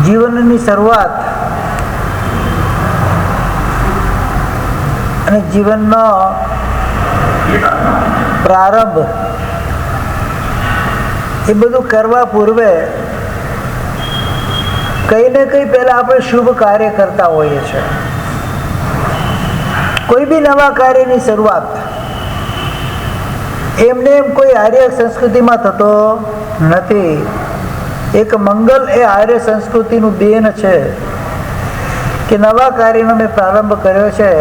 જીવનની શરૂઆત અને જીવનનો પ્રારંભ એ બધું કરવા પૂર્વે કંઈ ને કંઈ પહેલાં આપણે શુભ કાર્ય કરતા હોઈએ છીએ. કોઈ બી નવા કાર્યની શરૂઆત એમને એમ કોઈ આર્ય સંસ્કૃતિમાં થતો નથી. એક મંગલ એ આર્ય સંસ્કૃતિનું દેન છે કે નવા કાર્યનો મેં પ્રારંભ કર્યો છે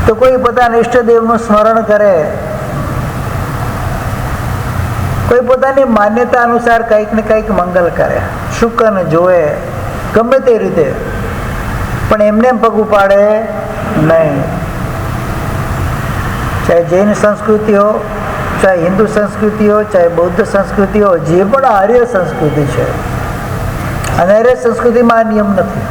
તો કોઈ પોતાના ઈષ્ટદેવનું સ્મરણ કરે, કોઈ પોતાની માન્યતા અનુસાર કંઈક ને કંઈક મંગલ કરે, શુકન જોવે, ગમે તે રીતે, પણ એમને એમ પગ ઉપાડે નહીં. ચાહે જૈન સંસ્કૃતિ હો, ચાહે હિન્દુ સંસ્કૃતિ હો, ચાહે બૌદ્ધ સંસ્કૃતિ હો, જે પણ આર્ય સંસ્કૃતિ છે, અને આર્ય સંસ્કૃતિમાં આ નિયમ નથી.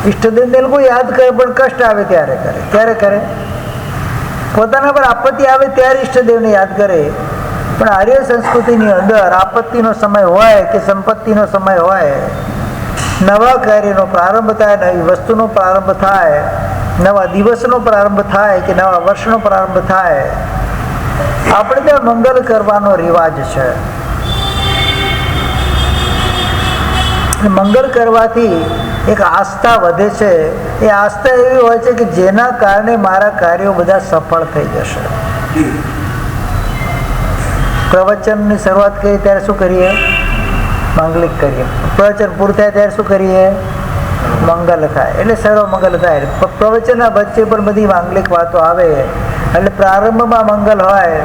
ઈષ્ટદેવને લોકો યાદ કરે પણ કષ્ટ આવે ત્યારે કરે. ક્યારે કરે? પોતાના પર આપત્તિ આવે ત્યારે ઈષ્ટદેવને યાદ કરે. પણ આર્ય સંસ્કૃતિની અંદર આપત્તિનો સમય હોય કે સંપત્તિનો સમય હોય, નવા કાર્યનો પ્રારંભ થાય, નવી વસ્તુનો પ્રારંભ થાય, નવા દિવસનો પ્રારંભ થાય કે નવા વર્ષનો પ્રારંભ થાય, આપણે ત્યાં મંગલ કરવાનો રિવાજ છે. મંગલ કરવાથી એક આસ્થા વધે છે. એ આસ્થા એવી હોય છે કે જેના કારણે મારા કાર્યો બધા સફળ થઈ જશે. પ્રવચનની શરૂઆત કરીએ ત્યારે શું કરીએ? માંગલિક કરીએ. પ્રવચન પૂરું થાય ત્યારે શું કરીએ? મંગલ થાય. એટલે સર્વ મંગલ થાય. પ્રવચનના વચ્ચે પણ બધી માંગલિક વાતો આવે. એટલે પ્રારંભમાં મંગલ હોય,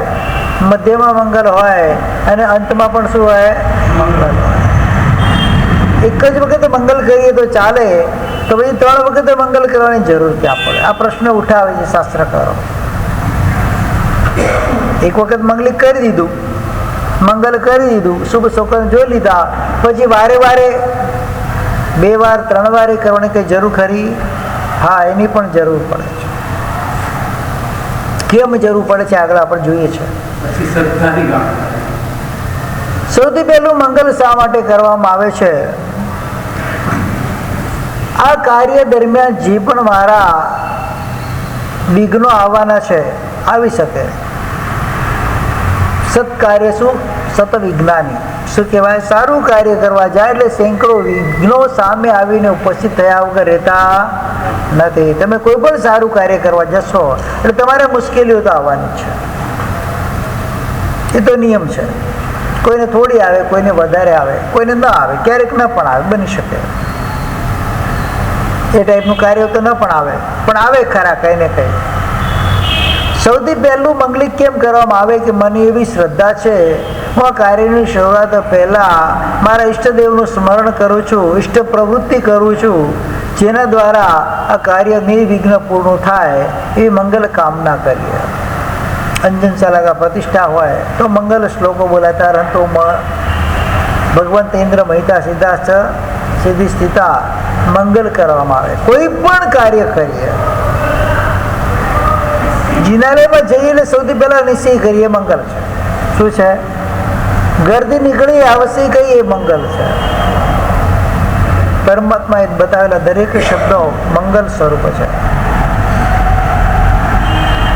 મધ્યમાં મંગલ હોય અને અંતમાં પણ શું હોય? મંગલ હોય. એક જ વખતે મંગલ કરીએ તો ચાલે, તો પછી 3 વખતે મંગલ કરવાની જરૂર ક્યાં પડે? આ પ્રશ્ન ઉઠાવે છે શાસ્ત્રકારો. એક વખત મંગલિક કરી દીધું, મંગલ કરી દીધું, શુભ શોકન જોઈ લીધા, પછી વારે વારે 2 વાર 3 વાર કરવાની કઈ જરૂર ખરી? હા, એની પણ જરૂર પડે છે. કેમ જરૂર પડે છે આગળ આપણે જોઈએ છે. સૌથી પહેલું મંગલ શા માટે કરવામાં આવે છે? આ કાર્ય દરમિયાન જે પણ મારા વિઘ્નો આવવાના છે આવી શકે. સત્કાર્ય શું? સત વિજ્ઞાની શું કહેવાય? સારું કાર્ય કરવા જાય એટલે સેંકડો વિઘ્નો સામે આવીને ઉપસ્થિત થયા વગર રહેતા નથી. તમે કોઈ પણ સારું કાર્ય કરવા જશો એટલે તમારે મુશ્કેલીઓ તો આવવાની છે. એ તો નિયમ છે. કોઈને થોડી આવે, કોઈને વધારે આવે, કોઈને ન આવે, ક્યારેક ન પણ આવે, બની શકે. એ ટાઈપનું કાર્ય તો ન પણ આવે, પણ આવે ખરા કંઈ ને કંઈ. સૌથી પહેલું મંગલિક કેમ કરવામાં આવે કે મને એવી શ્રદ્ધા છે, હું આ કાર્યની શરૂઆત પહેલાં મારા ઈષ્ટદેવનું સ્મરણ કરું છું, ઈષ્ટ પ્રવૃત્તિ કરું છું, જેના દ્વારા આ કાર્ય નિર્વિઘ્ન પૂર્ણ થાય એવી મંગલ કામના કરીએ. અંજન ચાલાકા પ્રતિષ્ઠા હોય તો મંગલ શ્લોકો બોલાતા રંતો ભગવંત ઇન્દ્ર મહિતા સિદ્ધાસ્ત સિદ્ધિ સ્થિતા મંગલ કરવામાં આવે. કોઈ પણ કાર્ય કરીએ, જિનાલયમાં જઈએ એટલે સૌથી પહેલા નિશ્ચય કરીએ મંગલ છે. શું છે? ઘરથી નીકળી આવશ્યક કઈ એ મંગલ છે. પરમાત્માએ બતાવેલા દરેક શબ્દો મંગલ સ્વરૂપ છે.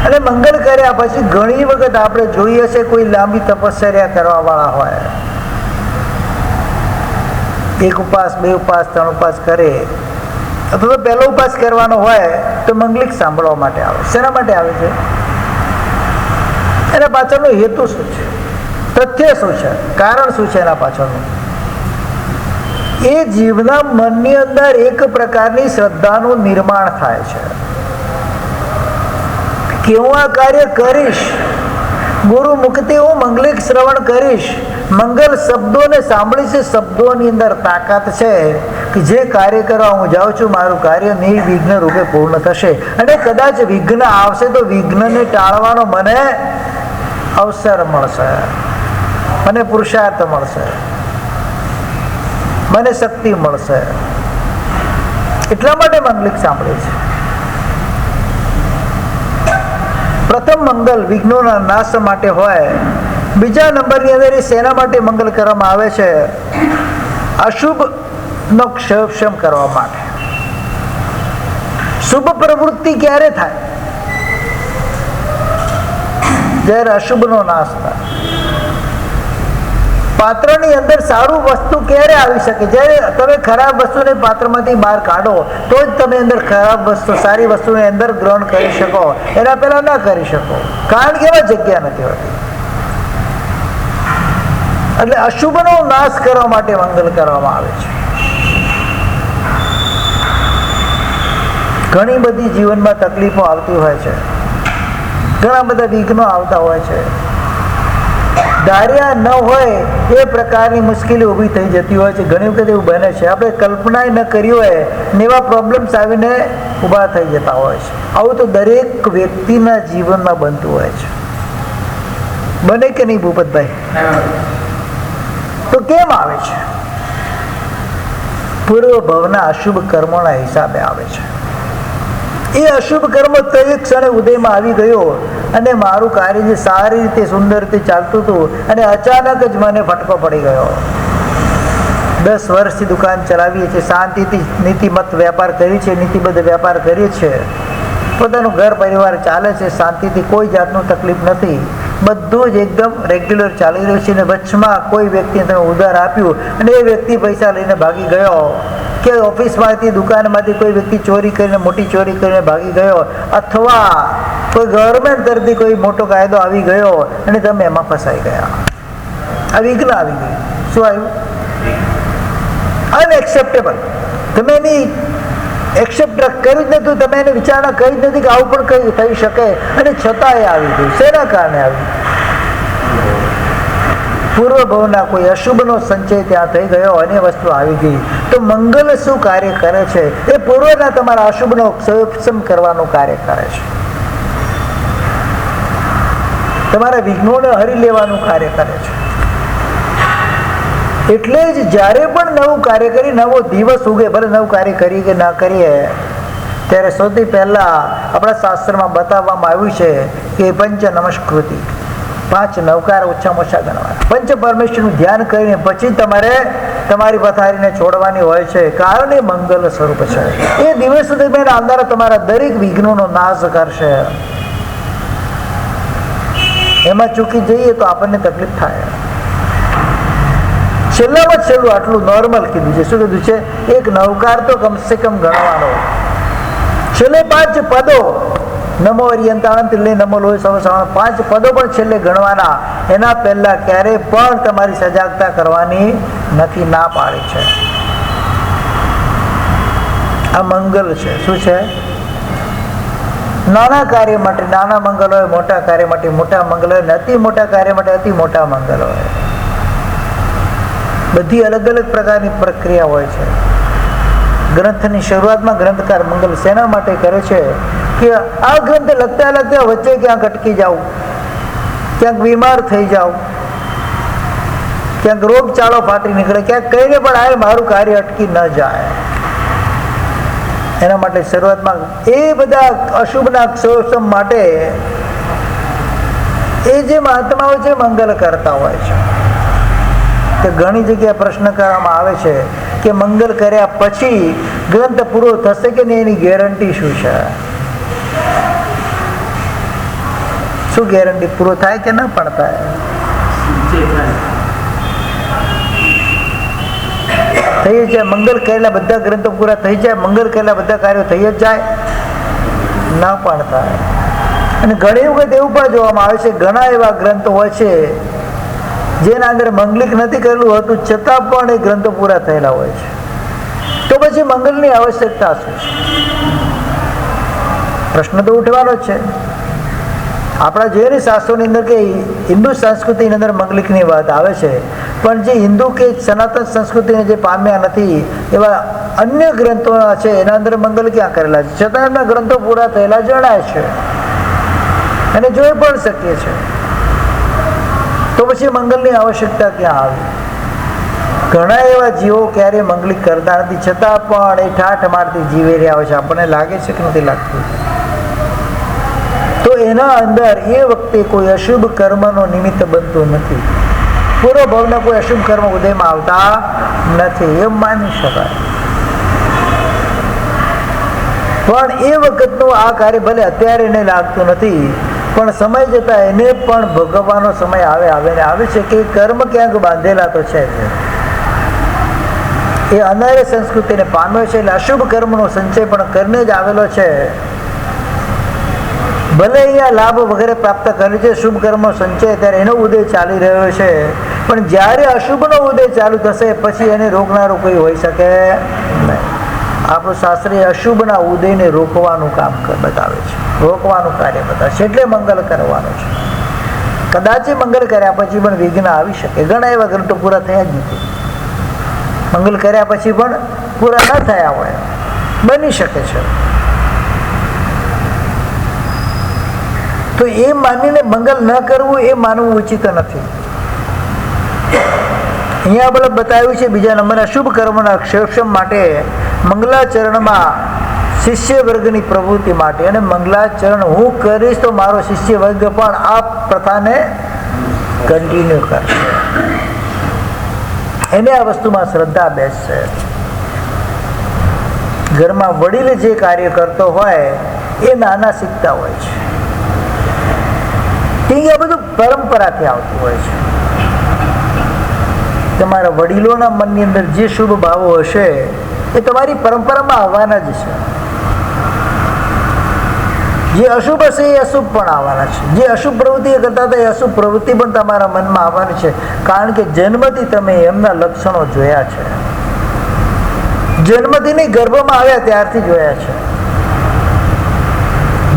અને મંગલ કર્યા પછી ઘણી વખત આપણે જોઈએ છે કોઈ લાંબી તપશ્ચર્યા કરવા વાળા હોય, 1 ઉપવાસ 2 ઉપવાસ 3 ઉપવાસ કરે, અથવા તો પહેલો ઉપવાસ કરવાનો હોય તો મંગલિક સાંભળવા માટે આવે. શેના માટે આવે છે? એના પાછળનો હેતુ શું છે? તથ્ય શું છે? કારણ શું છે એના પાછળનું? એ જીવના મનની અંદર એક પ્રકારની શ્રદ્ધાનું નિર્માણ થાય છે કે હું આ કાર્ય કરીશ, ગુરુ મુખથી હું મંગલિક શ્રવણ કરીશ, મંગલ શબ્દોને સાંભળીશ. શબ્દોની અંદર તાકાત છે કે જે કાર્ય કરવા હું જાઉં છું મારું કાર્ય નિર્વિઘ્ન રૂપે પૂર્ણ થશે. અને કદાચ વિઘ્ન આવશે તો વિઘ્નને ટાળવાનો મને અવસર મળશે, મને પુરુષાર્થ મળશે, મને શક્તિ મળશે. એટલા માટે મંગલિક સાંભળે છે. પ્રથમ મંગલ વિઘ્નોના નાશ માટે હોય. બીજા નંબરની અંદર એ શેના માટે મંગલ કરવામાં આવે છે? અશુભનો ક્ષમ કરવા માટે. શુભ પ્રવૃત્તિ ક્યારે થાય? જ્યારે અશુભનો નાશ થાય. પાત્રની અંદર સારું વસ્તુ ક્યારે આવી શકે? જ્યારે તમે ખરાબ વસ્તુને પાત્રમાંથી બહાર કાઢો તો જ તમે અંદર ખરાબ વસ્તુ સારી વસ્તુને અંદર ગ્રહણ કરી શકો. એના પહેલા ના કરી શકો, કારણ કે એમાં જગ્યા નથી હોતી. એટલે અશુભનો નાશ કરવા માટે મંગલ કરવામાં આવે છે. ઘણી બધી જીવનમાં તકલીફો આવતી હોય છે, ઘણા બધા વિઘ્નો આવતા હોય છે. ધાર્યા ન હોય એ પ્રકારની મુશ્કેલી ઊભી થઈ જતી હોય છે. ઘણી વખત એવું બને છે, આપણે કલ્પના ન કરી હોય ને એવા પ્રોબ્લેમ્સ આવીને ઊભા થઈ જતા હોય છે. આવું તો દરેક વ્યક્તિના જીવનમાં બનતું હોય છે. બને કે નહીં ભૂપતભાઈ? તો કેમ આવે છે? પૂર્વ ભવના અશુભ કર્મોના હિસાબે આવે છે. એ અશુભ કર્મ તો એક ક્ષણે ઉદયમાં આવી ગયો અને મારું કાર્ય જે સારી રીતે સુંદર રીતે ચાલતું હતું અને અચાનક જ મને ફટકો પડી ગયો. 10 વર્ષથી દુકાન ચલાવીએ છીએ, શાંતિથી નીતિમત વેપાર કરીએ છીએ, નીતિબદ્ધ વેપાર કરીએ છીએ, પોતાનું ઘર પરિવાર ચાલે છે શાંતિથી, કોઈ જાતનું તકલીફ નથી, બધું જ એકદમ રેગ્યુલર ચાલી રહ્યું છે. અને વચમાં કોઈ વ્યક્તિને તમે ઉધાર આપ્યું અને એ વ્યક્તિ પૈસા લઈને ભાગી ગયો, કે ઓફિસમાંથી દુકાનમાંથી કોઈ વ્યક્તિ ચોરી કરીને મોટી ચોરી કરીને ભાગી ગયો, અથવા કોઈ ગવર્મેન્ટ તરફથી કોઈ મોટો કાયદો આવી ગયો અને તમે એમાં ફસાઈ ગયા. આ વિઘ્ન આવી ગયું. શું આવ્યું? અનએક્સેપ્ટેબલ. તમે એની એક્સેપ્ટ કર્યું જ નતું, તમે એને વિચારણા કરી જ નથી કે આવું પણ કઈ થઈ શકે, અને છતાં એ આવી ગયું. શેના કારણે આવ્યું? પૂર્વ ભવના કોઈ અશુભનો સંચય ત્યાં થઈ ગયો અને વસ્તુ આવી ગઈ. તો મંગલ શું કાર્ય કરે છે? એ પૂર્વના તમારા અશુભનો ક્ષમ કરવાનું કાર્ય કરે છે. તમારા વિઘ્નોને હરી લેવાનું કાર્ય કરે છે. એટલે જ જ્યારે પણ નવું કાર્ય કરી, નવો દિવસ ઉગે, ભલે નવું કાર્ય કરીએ કે ના કરીએ, ત્યારે સૌથી પહેલા આપણા શાસ્ત્રમાં બતાવવામાં આવ્યું છે કે પંચ નમસ્કૃતિ, 5 નવકાર ઓછામાં ઓછા ગણવાના. પંચ પરમેશ્વરનું ધ્યાન કરીને પછી તમારે તમારી પથારીને છોડવાની હોય છે, કારણ એ મંગલ સ્વરૂપ છે. એ દિવસ દરમિયાન આવનારા તમારા દરેક વિઘ્નોનો નાશ કરશે. એમાં ચૂકી જઈએ તો આપણને તકલીફ થાય. છેલ્લામાં છેલ્લું આટલું નોર્મલ કીધું છે. શું કીધું છે? એક નવકાર તો કમસે કમ ગણવાનો. છેલ્લે 5 પદો, નમો અરિયંતાણંત લે નમો લોય સવસાણ, 5 પદો પણ છેલ્લે ગણવાના. એના પહેલા ક્યારે પણ તમારી સજાગતા કરવાની નથી, ના પાડી છે. આ મંગલ છે. શું છે? નાના કાર્ય માટે નાના મંગલ હોય, મોટા કાર્ય માટે મોટા મંગલ હોય, અતિ મોટા કાર્ય માટે અતિ મોટા મંગલ હોય. બધી અલગ અલગ પ્રકારની પ્રક્રિયા હોય છે. ગ્રંથની શરૂઆતમાં ગ્રંથકાર મંગલ શેના માટે કરે છે? કે આ ગ્રંથ લખતા લખતા વચ્ચે ક્યાંક અટકી જાવ, ક્યાંક બીમાર થઈ જાવ, ક્યાંક રોગચાળો ફાટી નીકળે, ક્યાંક કહીને પણ આ મારું કાર્ય અટકી ન જાય. એના માટે શરૂઆતમાં એ બધા અશુભના ક્ષમ માટે એ જે મહાત્માઓ છે મંગલ કરતા હોય છે. કે ઘણી જગ્યાએ પ્રશ્ન કરવામાં આવે છે કે મંગલ કર્યા પછી ગ્રંથ પૂરો થશે કે નહીં, એની ગેરંટી શું છે? શું ગેરંટી? પૂરો થાય કે ના પણ થાય? થઈ જાય. મંગલ કરેલા બધા ગ્રંથો પૂરા થઈ જાય, મંગલ કરેલા બધા કાર્યો થઈ જ જાય? ના પણ થાય. અને ઘણી વખત એવું પણ જોવામાં આવે છે, ઘણા એવા ગ્રંથો હોય છે જેના અંદર મંગલિક નથી કરેલું હતું, છતાં પણ એ ગ્રંથો પૂરા થયેલા હોય છે. તો પછી મંગલની આવશ્યકતા શું છે? પ્રશ્ન તો ઉઠવાનો જ છે. આપણા જોઈએ ને શાસ્ત્રોની અંદર કે હિન્દુ સંસ્કૃતિની અંદર મંગલિકની વાત આવે છે, પણ જે હિન્દુ કે સનાતન સંસ્કૃતિને જે પામ્યા નથી એવા અન્ય ગ્રંથો છે એના અંદર મંગલ ક્યાં કરેલા છે, છતાં એમના ગ્રંથો પૂરા થયેલા જણાય છે અને જોઈ પણ શકીએ છીએ. તો પછી મંગલની આવશ્યકતા ક્યાં આવી? ઘણા એવા જીવો ક્યારેય મંગલિક કરતા નથી, છતાં પણ એ ઠાઠ મારથી જીવી રહ્યા હોય છે. આપણને લાગે છે કે નથી લાગતું? તો એના અંદર એ વખતે કોઈ અશુભ કર્મનો નિમિત્ત બનતું નથી. પૂર્વ ભાવના કોઈ અશુભ કર્મ ઉદયમાં આવતા નથી, એમ માની શકાય. પણ એ વખતનું આ કાર્ય ભલે અત્યારે એને લાગતું નથી, પણ સમય જતાં એને પણ ભોગવવાનો સમય આવે ને આવે છે કે કર્મ ક્યાંક બાંધેલા તો છે એ અનાર્ય સંસ્કૃતિને પામ્યો છે. એટલે અશુભ કર્મનો સંચય પણ કરીને જ આવેલો છે. ભલે અહીંયા લાભ વગેરે પ્રાપ્ત કર્યું છે, શુભ કર્મનો સંચય ત્યારે એનો ઉદય ચાલી રહ્યો છે, પણ જ્યારે અશુભનો ઉદય ચાલુ થશે પછી એને રોકનારું કોઈ હોઈ શકે નહીં. આપણું શાસ્ત્ર અશુભના ઉદયને રોકવાનું કામ બતાવે છે, રોકવાનું કાર્ય બતાવે છે. એટલે મંગલ કરવાનું છે. કદાચ મંગલ કર્યા પછી પણ વિઘ્ન આવી શકે. ઘણા એવા ગ્રંથો પૂરા થયા જ નથી. મંગલ કર્યા પછી પણ પૂરા ન થયા હોય, બની શકે છે. તો એ માનીને મંગલ ન કરવું એ માનવું ઉચિત નથી. અહીંયા બલ બતાવ્યું છે બીજા નંબર અશુભ કર્મના ક્ષેક્ષમ માટે મંગલાચરણમાં શિષ્ય વર્ગની પ્રવૃત્તિ માટે. અને મંગલાચરણ હું કરીશ તો મારો શિષ્ય વર્ગ પણ આ પ્રથાને કન્ટિન્યુ કરશે. એને આ વસ્તુમાં શ્રદ્ધા બેસશે. ઘરમાં વડીલ જે કાર્ય કરતો હોય એ નાના શીખતા હોય છે. આ બધું પરંપરાથી આવતું હોય છે. તમારા વડીલોના મનની અંદર જે શુભ ભાવો હશે એ તમારી પરંપરામાં આવવાના જ છે. જે અશુભ હશે એ અશુભ પણ આવવાના છે. જે અશુભ પ્રવૃત્તિ કરતા હતા એ અશુભ પ્રવૃત્તિ પણ તમારા મનમાં આવવાની છે. કારણ કે જન્મથી તમે એમના લક્ષણો જોયા છે. જન્મથી નહીં, ગર્ભમાં આવ્યા ત્યારથી જોયા છે.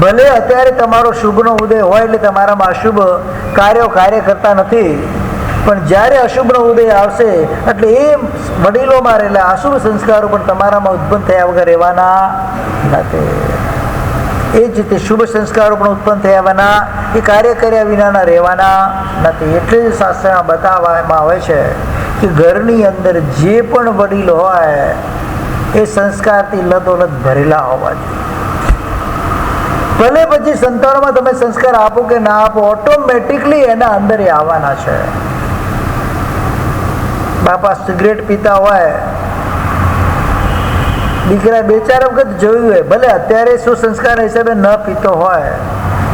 ભલે અત્યારે તમારો શુભનો ઉદય હોય એટલે તમારામાં અશુભ કાર્ય કરતા નથી, પણ જ્યારે અશુભનો ઉદય આવશે એટલે એ વડીલોમાં રહેલા અશુભ સંસ્કારો પણ તમારામાં ઉત્પન્ન થયા વગર રહેવાના નથી. એ જ રીતે શુભ સંસ્કારો પણ ઉત્પન્ન થયા વિના, એ કાર્ય કર્યા વિનાના રહેવાના નથી. એટલે જ શાસ્ત્રમાં બતાવવામાં આવે છે કે ઘરની અંદર જે પણ વડીલ હોય એ સંસ્કારથી લદોલદ ભરેલા હોવા જોઈએ. ભલે પછી સંતાનોમાં તમે સંસ્કાર આપો કે ના આપો, ઓટોમેટિકલી એના અંદર એ આવવાના છે. બાપા સિગરેટ પીતા હોય, દીકરા બે ચાર વખત જોયું હોય, ભલે અત્યારે શું સંસ્કાર હિસાબે ન પીતો હોય,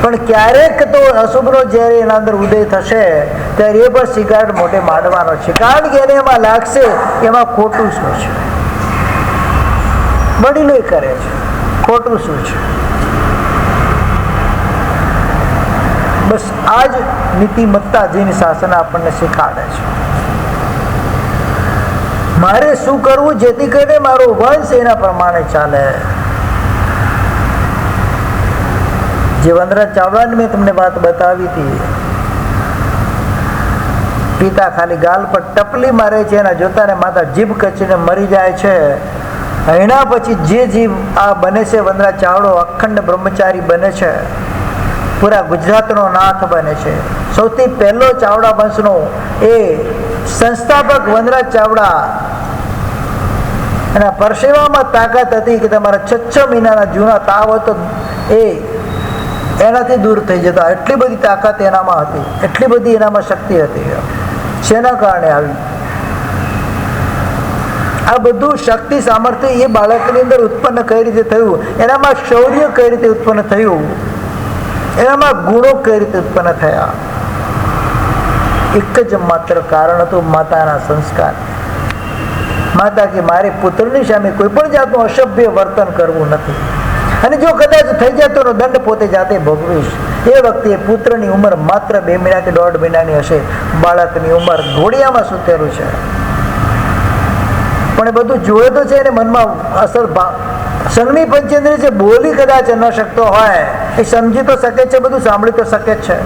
પણ ક્યારેક તો અશુભનો જ્યારે એના અંદર ઉદય થશે ત્યારે એ પણ સિગારેટ મોઢે માંડવાનો છે. કારણ કે એને એમાં લાગશે એમાં ખોટું શું છે. વડીલો કરે છે, ખોટું શું છે. બસ આ જ નીતિમત્તા જેની શાસન આપણને શીખવાડે છે. મારે શું કરવું જેથી કરીને મારો વંશ એના પ્રમાણે ચાલે. જે વનરાજ ચાવડાની મેં તમને વાત બતાવી હતી, પિતા ખાલી ગાલ પર ટપલી મારે છે, એના જોતાને માતા જીભ કચીને મરી જાય છે. એના પછી જે જીવ આ બને છે વનરાજ ચાવડો અખંડ બ્રહ્મચારી બને છે, પૂરા ગુજરાતનો નાથ બને છે. સૌથી પહેલો ચાવડા વંશનો એ સંસ્થાપક વનરાજ ચાવડા, એના પરસેવામાં તાકાત હતી કે તમારા 6 મહિનાના જૂના તાવ હતો એ એનાથી દૂર થઈ જતા. એટલી બધી તાકાત એનામાં હતી, એટલી બધી એનામાં શક્તિ હતી. શેના કારણે આવી? આ બધું શક્તિ સામર્થ્ય એ બાળકની અંદર ઉત્પન્ન કઈ રીતે થયું, એનામાં શૌર્ય કઈ રીતે ઉત્પન્ન થયું, એનામાં ગુણો કઈ રીતે ઉત્પન્ન થયા. એક જ માત્ર કારણ હતું, માતાના સંસ્કાર. માતા કે મારે પુત્રની સામે કોઈ પણ જાતનું અસભ્ય વર્તન કરવું નથી, અને જો કદાચ થઈ જાય તો દંડ પોતે જાતે ભોગવીશ. એ વખતે પુત્રની ઉંમર માત્ર 2 મહિના કે 1.5 મહિનાની હશે. બાળકની ઉંમર ઘોડિયામાં સૂતેલું છે. પણ એ બધું જોયે તો છે એને મનમાં અસર. સંઘની પંચેન્દ્રિય છે, બોલી કદાચ ન શકતો હોય, એ સમજી તો શકે છે, બધું સાંભળી તો શકે છે.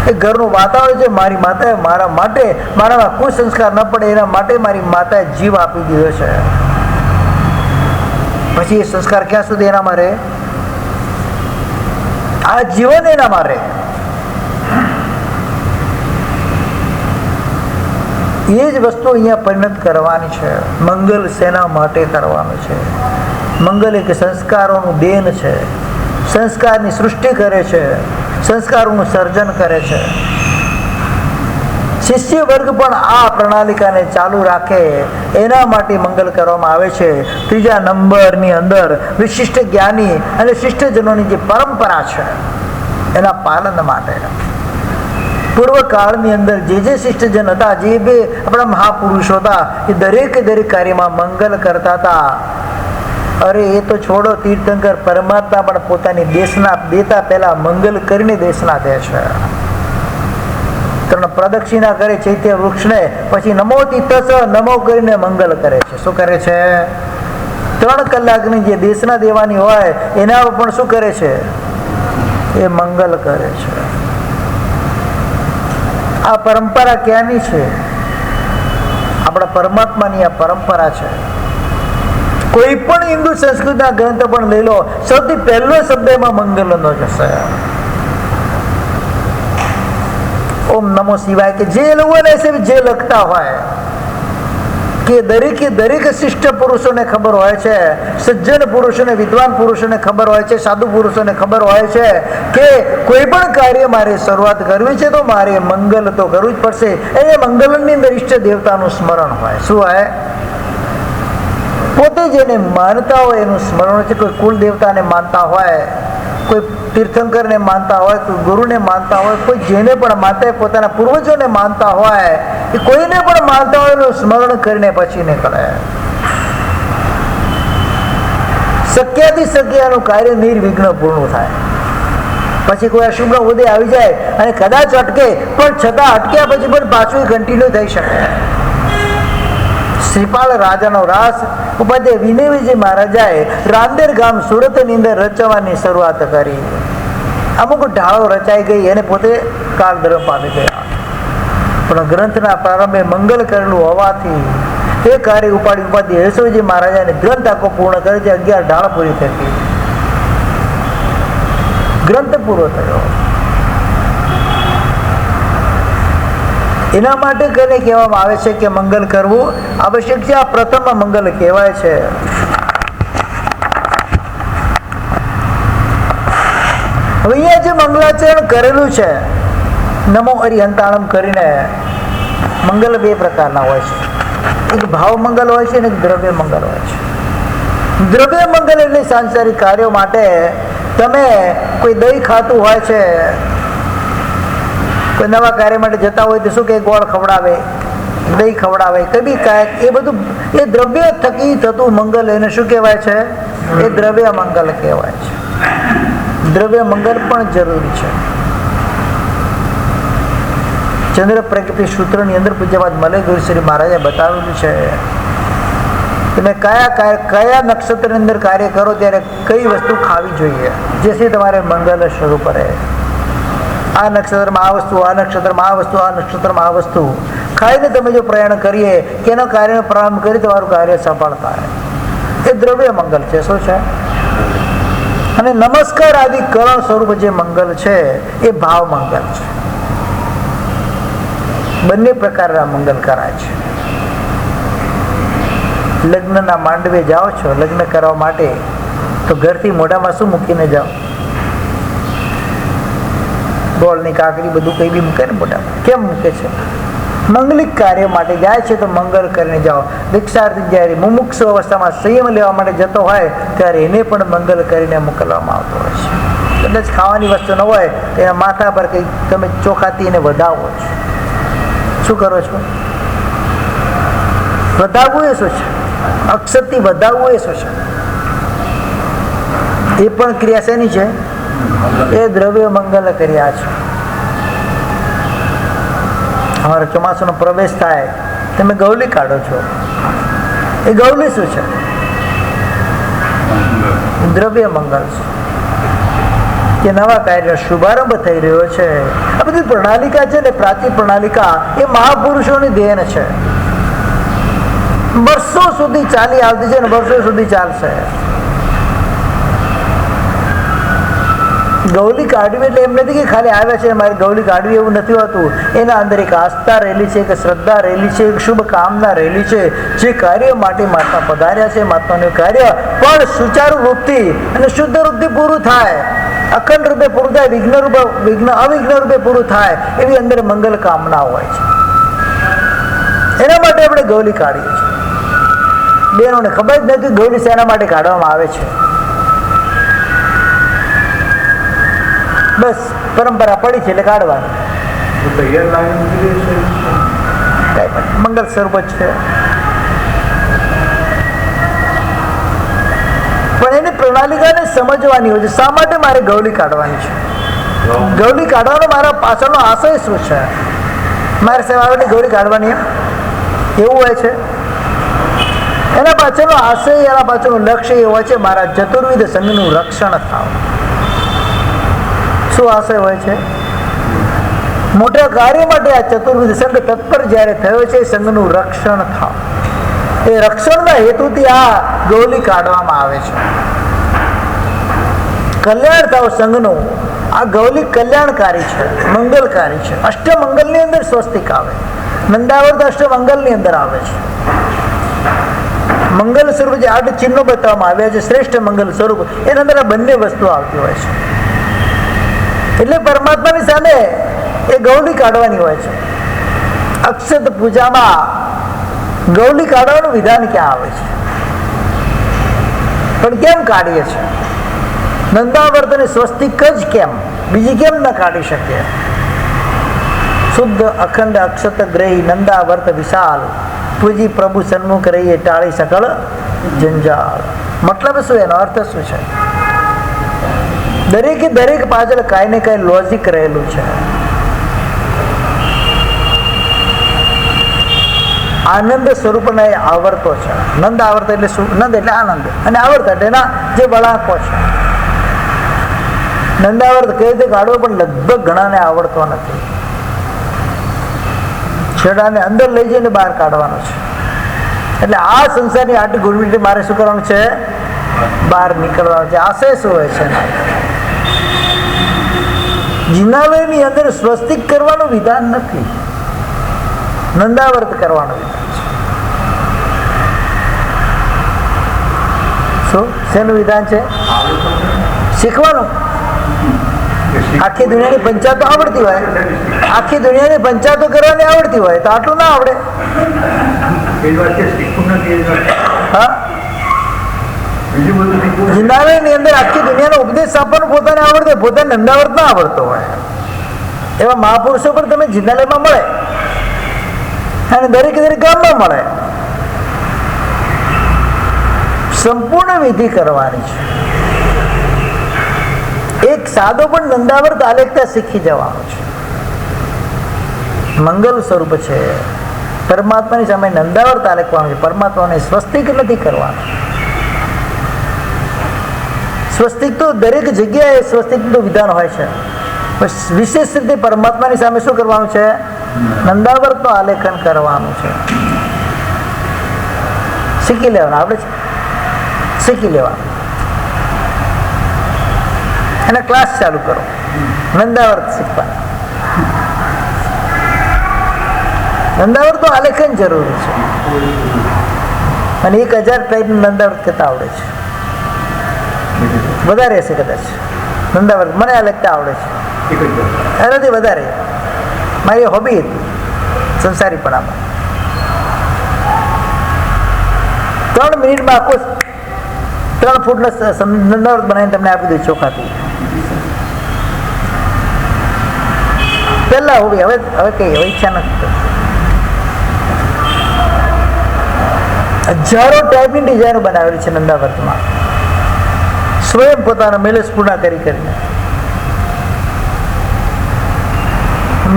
એ ઘરનું વાતાવરણ છે. મારી માતાએ મારા માટે, મારામાં કોઈ સંસ્કાર ન પડે એના માટે મારી માતાએ જીવ આપી દીધો છે. પછી એ સંસ્કાર ક્યાં સુધી એનામાં રહે? આ જીવન એનામાં રહે. એ જ વસ્તુ અહીંયા પરિણત કરવાની છે. મંગલ શેના માટે કરવાનું છે? મંગલ એક સંસ્કારોનું દેન છે. સંસ્કારની સૃષ્ટિ કરે છે, સંસ્કારોનું સર્જન કરે છે. શિષ્ય વર્ગ પણ આ પ્રણાલિકાને ચાલુ રાખે એના માટે મંગલ કરવામાં આવે છે. ત્રીજા નંબરની અંદર વિશિષ્ટ જ્ઞાની અને શિષ્ટજનોની જે પરંપરા છે એના પાલન માટે પૂર્વકાળની અંદર જે શિષ્ટજન હતા, જે બે આપણા મહાપુરુષો હતા, એ દરેક કાર્યમાં મંગલ કરતા હતા. અરે એ તો છોડો, તીર્થંકર પરમાત્મા પણ પોતાની દેશના દેતા પહેલા મંગલ કરીને દેશના દે છે. ત્રણ પ્રદક્ષિણા કરે ચૈત્ય વૃક્ષને, પછી નમો તીર્થસ નમો કરીને મંગલ કરે છે. શું કરે છે? 3 કલાકની જે દેશના દેવાની હોય એના પણ શું કરે છે? એ મંગલ કરે છે. આ પરંપરા ક્યાંની છે? આપણા પરમાત્માની આ પરંપરા છે. કોઈ પણ હિન્દુ સંસ્કૃતના ગ્રંથ પણ લઈ લો, સૌથી પહેલો શબ્દ એમાં મંગલનો જશે. ઓમ નમો શિવાય કે જે લોકોને જે લખતા હોય કે દરેક શિષ્ટ પુરુષોને ખબર હોય છે, સજ્જન પુરુષોને, વિદ્વાન પુરુષોને ખબર હોય છે, સાધુ પુરુષોને ખબર હોય છે કે કોઈ પણ કાર્ય મારે શરૂઆત કરવી છે તો મારે મંગલ તો કરવું જ પડશે. એ મંગલની અંદર ઈષ્ટ દેવતાનું સ્મરણ હોય. શું હોય? પોતે જેને માનતા હોય એનું સ્મરણ છે. કોઈ કુલ દેવતાને માનતા હોય, કોઈ તીર્થંકરને માનતા હોય, કોઈ ગુરુને માનતા હોય, કોઈ જેને પણ માનતા હોય, પોતાના પૂર્વજોને માનતા હોય, એ કોઈને પણ માનતા હોય એનું સ્મરણ કરીને પછી નીકળે. શક્યાથી શક્યાનું કાર્ય નિર્વિઘ્ન પૂર્ણ થાય. પછી કોઈ અશુભ ઉદય આવી જાય અને કદાચ અટકે, પણ છતાં અટક્યા પછી પણ પાછું કન્ટિન્યુ થઈ શકે. શ્રીપાલ રાજાનો રાસ ઉપાધ્યાય વિનયજી મહારાજાએ રાંદેર ગામ સુરતની અંદર રચવાની શરૂઆત કરી. અમુક ઢાળો રચાઈ ગઈ અને પોતે કાળધર્મ પામી ગયા. પણ ગ્રંથના પ્રારંભે મંગલ કરેલું હોવાથી એ કાર્ય ઉપાડી ઉપાધ્યાય યશોજી મહારાજાને ગ્રંથ આખો પૂર્ણ કરે છે. 11 ઢાળ પૂરી થઈ, ગ્રંથ પૂરો થયો. એના માટે કરીને કહેવામાં આવે છે કે મંગલ કરવું આવશ્યક છે. આ પ્રથમ મંગલ કહેવાય છે. હવે અહીંયા જે મંગલાચરણ કરેલું છે નમો અરિહંતાણમ કરીને, મંગલ 2 પ્રકારના હોય છે. એક ભાવ મંગલ હોય છે અને એક દ્રવ્ય મંગલ હોય છે. દ્રવ્ય મંગલ એટલે સાંસારિક કાર્યો માટે તમે કોઈ દહીં ખાતું હોય છે, કોઈ નવા કાર્ય માટે જતા હોય તો શું કે ગોળ ખવડાવે, દહીં ખવડાવે, કભી કાંઈક, એ બધું એ દ્રવ્ય થકી થતું મંગલ એને શું કહેવાય છે? એ દ્રવ્ય મંગલ કહેવાય છે. દ્રવ્ય મંગલ પણ જરૂરી છે. ચંદ્ર પ્રગતિ સૂત્રની અંદર પૂજ્યપાદ મલય ગુરુશ્રી મહારાજે બતાવેલું છે તમે કયા નક્ષત્રની અંદર કાર્ય કરો ત્યારે કઈ વસ્તુ ખાવી જોઈએ જેથી તમારે મંગલ શરૂ કરે. આ નક્ષત્રમાં આ વસ્તુ, આ નક્ષત્રમાં આ વસ્તુ, આ નક્ષત્રમાં આ વસ્તુ ખાઈને તમે જો પ્રયાણ કરીએ કે એનો કાર્યનો પ્રારંભ કરી તમારું કાર્ય સફળ થાય. એ દ્રવ્ય મંગલ છે. શું છે? અને નમસ્કાર આદિ કરણ સ્વરૂપ જે મંગલ છે એ ભાવ મંગલ છે. બંને પ્રકારના મંગલ કરાય છે. લગ્નના માંડવે જાઓ છો લગ્ન કરવા માટે તો ઘરથી મોઢામાં શું મૂકીને જાઓ? ગોળની કાકડી બધું કઈ બી મૂકે ને મોઢામાં. કેમ મૂકે છે? મંગલિક કાર્ય માટે જાય છે તો મંગલ કરીને જાઓ. દીક્ષાર્થી જ્યારે મુમુક્ષ અવસ્થામાં સંયમ લેવા માટે જતો હોય ત્યારે એને પણ મંગલ કરીને મોકલવામાં આવતો હોય છે. કદાચ ખાવાની વસ્તુ ન હોય તો એના માથા પર કંઈક તમે ચોખાથી એને વધાવો છો. શું કરો છો? વધાવવું એ શું છે? અક્ષરથી વધાવવું એ શું છે? એ પણ ક્રિયા શેની છે? એ દ્રવ્ય મંગલ ક્રિયા છે. અમારો ચોમાસાનો પ્રવેશ થાય તમે ગૌલી કાઢો છો. એ ગૌલી શું છે? દ્રવ્ય મંગલ છે. કે નવા કાર્યનો શુભારંભ થઈ રહ્યો છે. આ બધી પ્રણાલિકા છે ને, પ્રાચીન પ્રણાલિકા એ મહાપુરુષોની દેન છે. વર્ષો સુધી ચાલી આવતી છે ને વર્ષો સુધી ચાલશે. ગૌલી કાઢવી એટલે એમ નથી કે ખાલી આવ્યા છે મારે ગૌલી કાઢવી, એવું નથી હોતું. એના અંદર એક આસ્થા રહેલી છે, એક શ્રદ્ધા રહેલી છે, એક શુભ કામના રહેલી છે. જે કાર્ય માટે મહાત્મા પધાર્યા છે મહાત્માનું કાર્ય પણ સુચારુ રૂપથી અને શુદ્ધ રૂપથી પૂરું થાય, અખંડ રૂપે પૂરું થાય, અવિઘ્ન રૂપે પૂરું થાય એવી અંદર મંગલ કામના હોય છે. એના માટે આપણે ગૌલી કાઢીએ છીએ. બેનોને ખબર જ નથી ગૌલી શેના માટે કાઢવામાં આવે છે. બસ પરંપરા પડી છે એટલે કાઢવાની. મંગલ સ્વરૂપ જ છે, પણ એની પ્રણાલિકાને સમજવાની હોય છે. શા માટે મારે ગૌલી કાઢવાની છે? ગૌલી કાઢવાનો મારા પાછળનો આશય શું છે? મારે સેવાઓની ગૌલી કાઢવાની એવું હોય છે. એના પાછળનો આશય, એના પાછળનું લક્ષ્ય એ હોય છે મારા ચતુર્વિધ સંઘનું રક્ષણ થાવ. શું આશય હોય છે? મોટા કાર્ય માટે આ ચતુર્વિધ સંઘ તત્પર જ્યારે થયો છે, સંઘનું રક્ષણ થાવ. એ રક્ષણના હેતુથી આ ગૌલી કાઢવામાં આવે છે. કલ્યાણ થાવ સંઘનું. આ ગૌલી કલ્યાણકારી છે, મંગલકારી છે. અષ્ટમંગલની અંદર સ્વસ્તિક આવે. નંદાવર્ત અષ્ટમંગલની અંદર આવે છે. મંગલ સ્વરૂપ જે 8 ચિહ્નો બતાવવામાં આવ્યા છે, શ્રેષ્ઠ મંગલ સ્વરૂપ, એના અંદર આ બંને વસ્તુ આવતી હોય છે. એટલે પરમાત્માની સામે એ ગૌલી કાઢવાની હોય છે. અક્ષત પૂજામાં ગૌલી કાઢવાનું વિધાન ક્યાં આવે છે? પણ કેમ કાઢીએ છીએ? નંદાવર્ત અને સ્વસ્તિક જ કેમ, બીજી કેમ ન કાઢી શકીએ? શુદ્ધ અખંડ અક્ષત ગ્રહી નંદાવર્ત વિશાલ, પૂજી પ્રભુ સન્મુખ રહીએ ટાળી સકળ જંજાળ. મતલબ શું? એનો અર્થ શું છે? દરેકે દરેક પાછળ કાંઈ ને કાંઈ લોજિક રહેલું છે. આનંદ સ્વરૂપના એ આવર્તો છે. નંદ આવર્ત એટલે શું? નંદ એટલે આનંદ, અને આવર્ત એટલે એના જે વળાંકો છે. નંદાવર્ત કઈ રીતે કાઢવો, પણ લગભગ ઘણાને આવડતો નથી. છેડાને અંદર લઈ જઈને બહાર કાઢવાનો છે. એટલે આ સંસારની આટલી ગુરમીટી મારે શું કરવાનું છે? બહાર નીકળવાનું છે. આશય શું હોય છે? જિનાલયની અંદર સ્વસ્તિક કરવાનું વિધાન નથી, નંદાવર્ત કરવાનું વિધાન છે. શું શેનું વિધાન છે? શીખવાનું. આખી દુનિયાની પંચાયતો આવડતી હોય, આખી દુનિયાની પંચાયતો કરવાની આવડતી હોય તો આટલું ના આવડે? હા, જિંદાલયની અંદર આખી દુનિયાનો ઉપદેશ આપવાનો પોતાને આવડતો હોય, પોતાને નંદાવર્ત ના આવડતો હોય. એવા મહાપુરુષો પણ તમે જિંદાલયમાં મળે, અને દરેક દરેક ગામમાં મળે. સંપૂર્ણ વિધિ કરવાની છે. એક સાદો પણ નંદાવર્ત આલેખતા શીખી જવાનો છે. મંગલ સ્વરૂપ છે, પરમાત્માની સામે નંદાવર્ત આલેખવાનું છે. પરમાત્માને સ્વસ્તિક નથી કરવાનું. સ્વસ્તિક તો દરેક જગ્યાએ સ્વસ્તિકનું વિધાન હોય છે, વિશેષ રીતે પરમાત્માની સામે શું કરવાનું છે? નંદાવર્તનું આલેખન કરવાનું છે. શીખી લેવાનું. આપણે શીખી લેવાનું. એના ક્લાસ ચાલુ કરો, નંદાવર્ત શીખવાના. નંદાવર્તનું આલેખન જરૂરી છે. અને 1000 ટાઈપનું નંદાવર્ત કરતા આવડે છે. વધારે હશે કદાચ નંદાવર્ત. મને આ લખતા આવડે છે, એનાથી વધારે. મારી હોબી હતી સંસારીપણામાં. 3 મિનિટમાં આખો 3 ફૂટનો નંદાવર્ત બનાવીને તમને આપી દઉં ચોખાથી. પહેલા હોબી, હવે કઈ હવે ઈચ્છા નથી. હજારો ટાઈપની ડિઝાઇનો બનાવેલી છે નંદાવર્તમાં, સ્વયં પોતાના મેલેસ પૂર્ણ કરીને.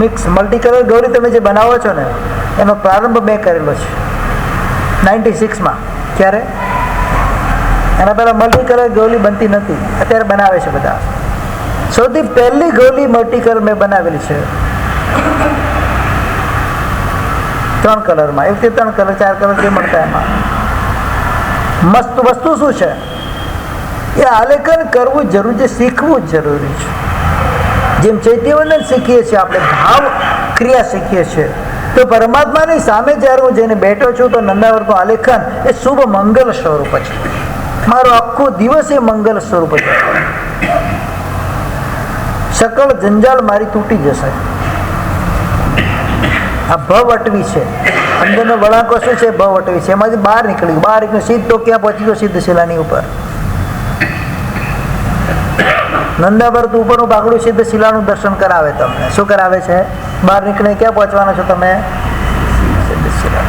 મિક્સ મલ્ટી કલર ગૌરી તમે જે બનાવો છો ને, એનો પ્રારંભ મેં કરેલો છે 96માં. ક્યારે? એના પહેલાં મલ્ટી કલર ગૌરી બનતી નથી, અત્યારે બનાવે છે બધા. સૌથી પહેલી ગૌરી મલ્ટી કલર મેં બનાવેલી છે 3 કલરમાં. એક 3 કલર 4 કલર જે મળતા એમાં. મસ્ત વસ્તુ શું છે? એ આલેખન કરવું જરૂરી છે, શીખવું જ જરૂરી છે. જેમ ચૈત્યવંદન શીખીએ છીએ આપણે, ભાવ ક્રિયા શીખીએ છીએ, તો પરમાત્માની સામે જ્યારે હું જઈને બેઠો છું તો નંદાવર્તનું આલેખન એ શુભ મંગલ સ્વરૂપ છે. મારો આખો દિવસ એ મંગલ સ્વરૂપ છે. સકળ જંજાલ મારી તૂટી જશે. આ ભવ અટવી છે. અંદરનો વળાંકો શું છે? ભવટવી છે. એમાંથી બહાર નીકળી ગયું. બહાર નીકળ્યું સીધો ક્યાં પહોંચી ગયો? સિદ્ધ શિલાની ઉપર. નંદાવ્રત ઉપરનું બાગડું સિદ્ધ શિલાનું દર્શન કરાવે તમને. શું કરાવે છે? બહાર નીકળીને ક્યાં પહોંચવાના છો તમે? સિદ્ધ શિલા.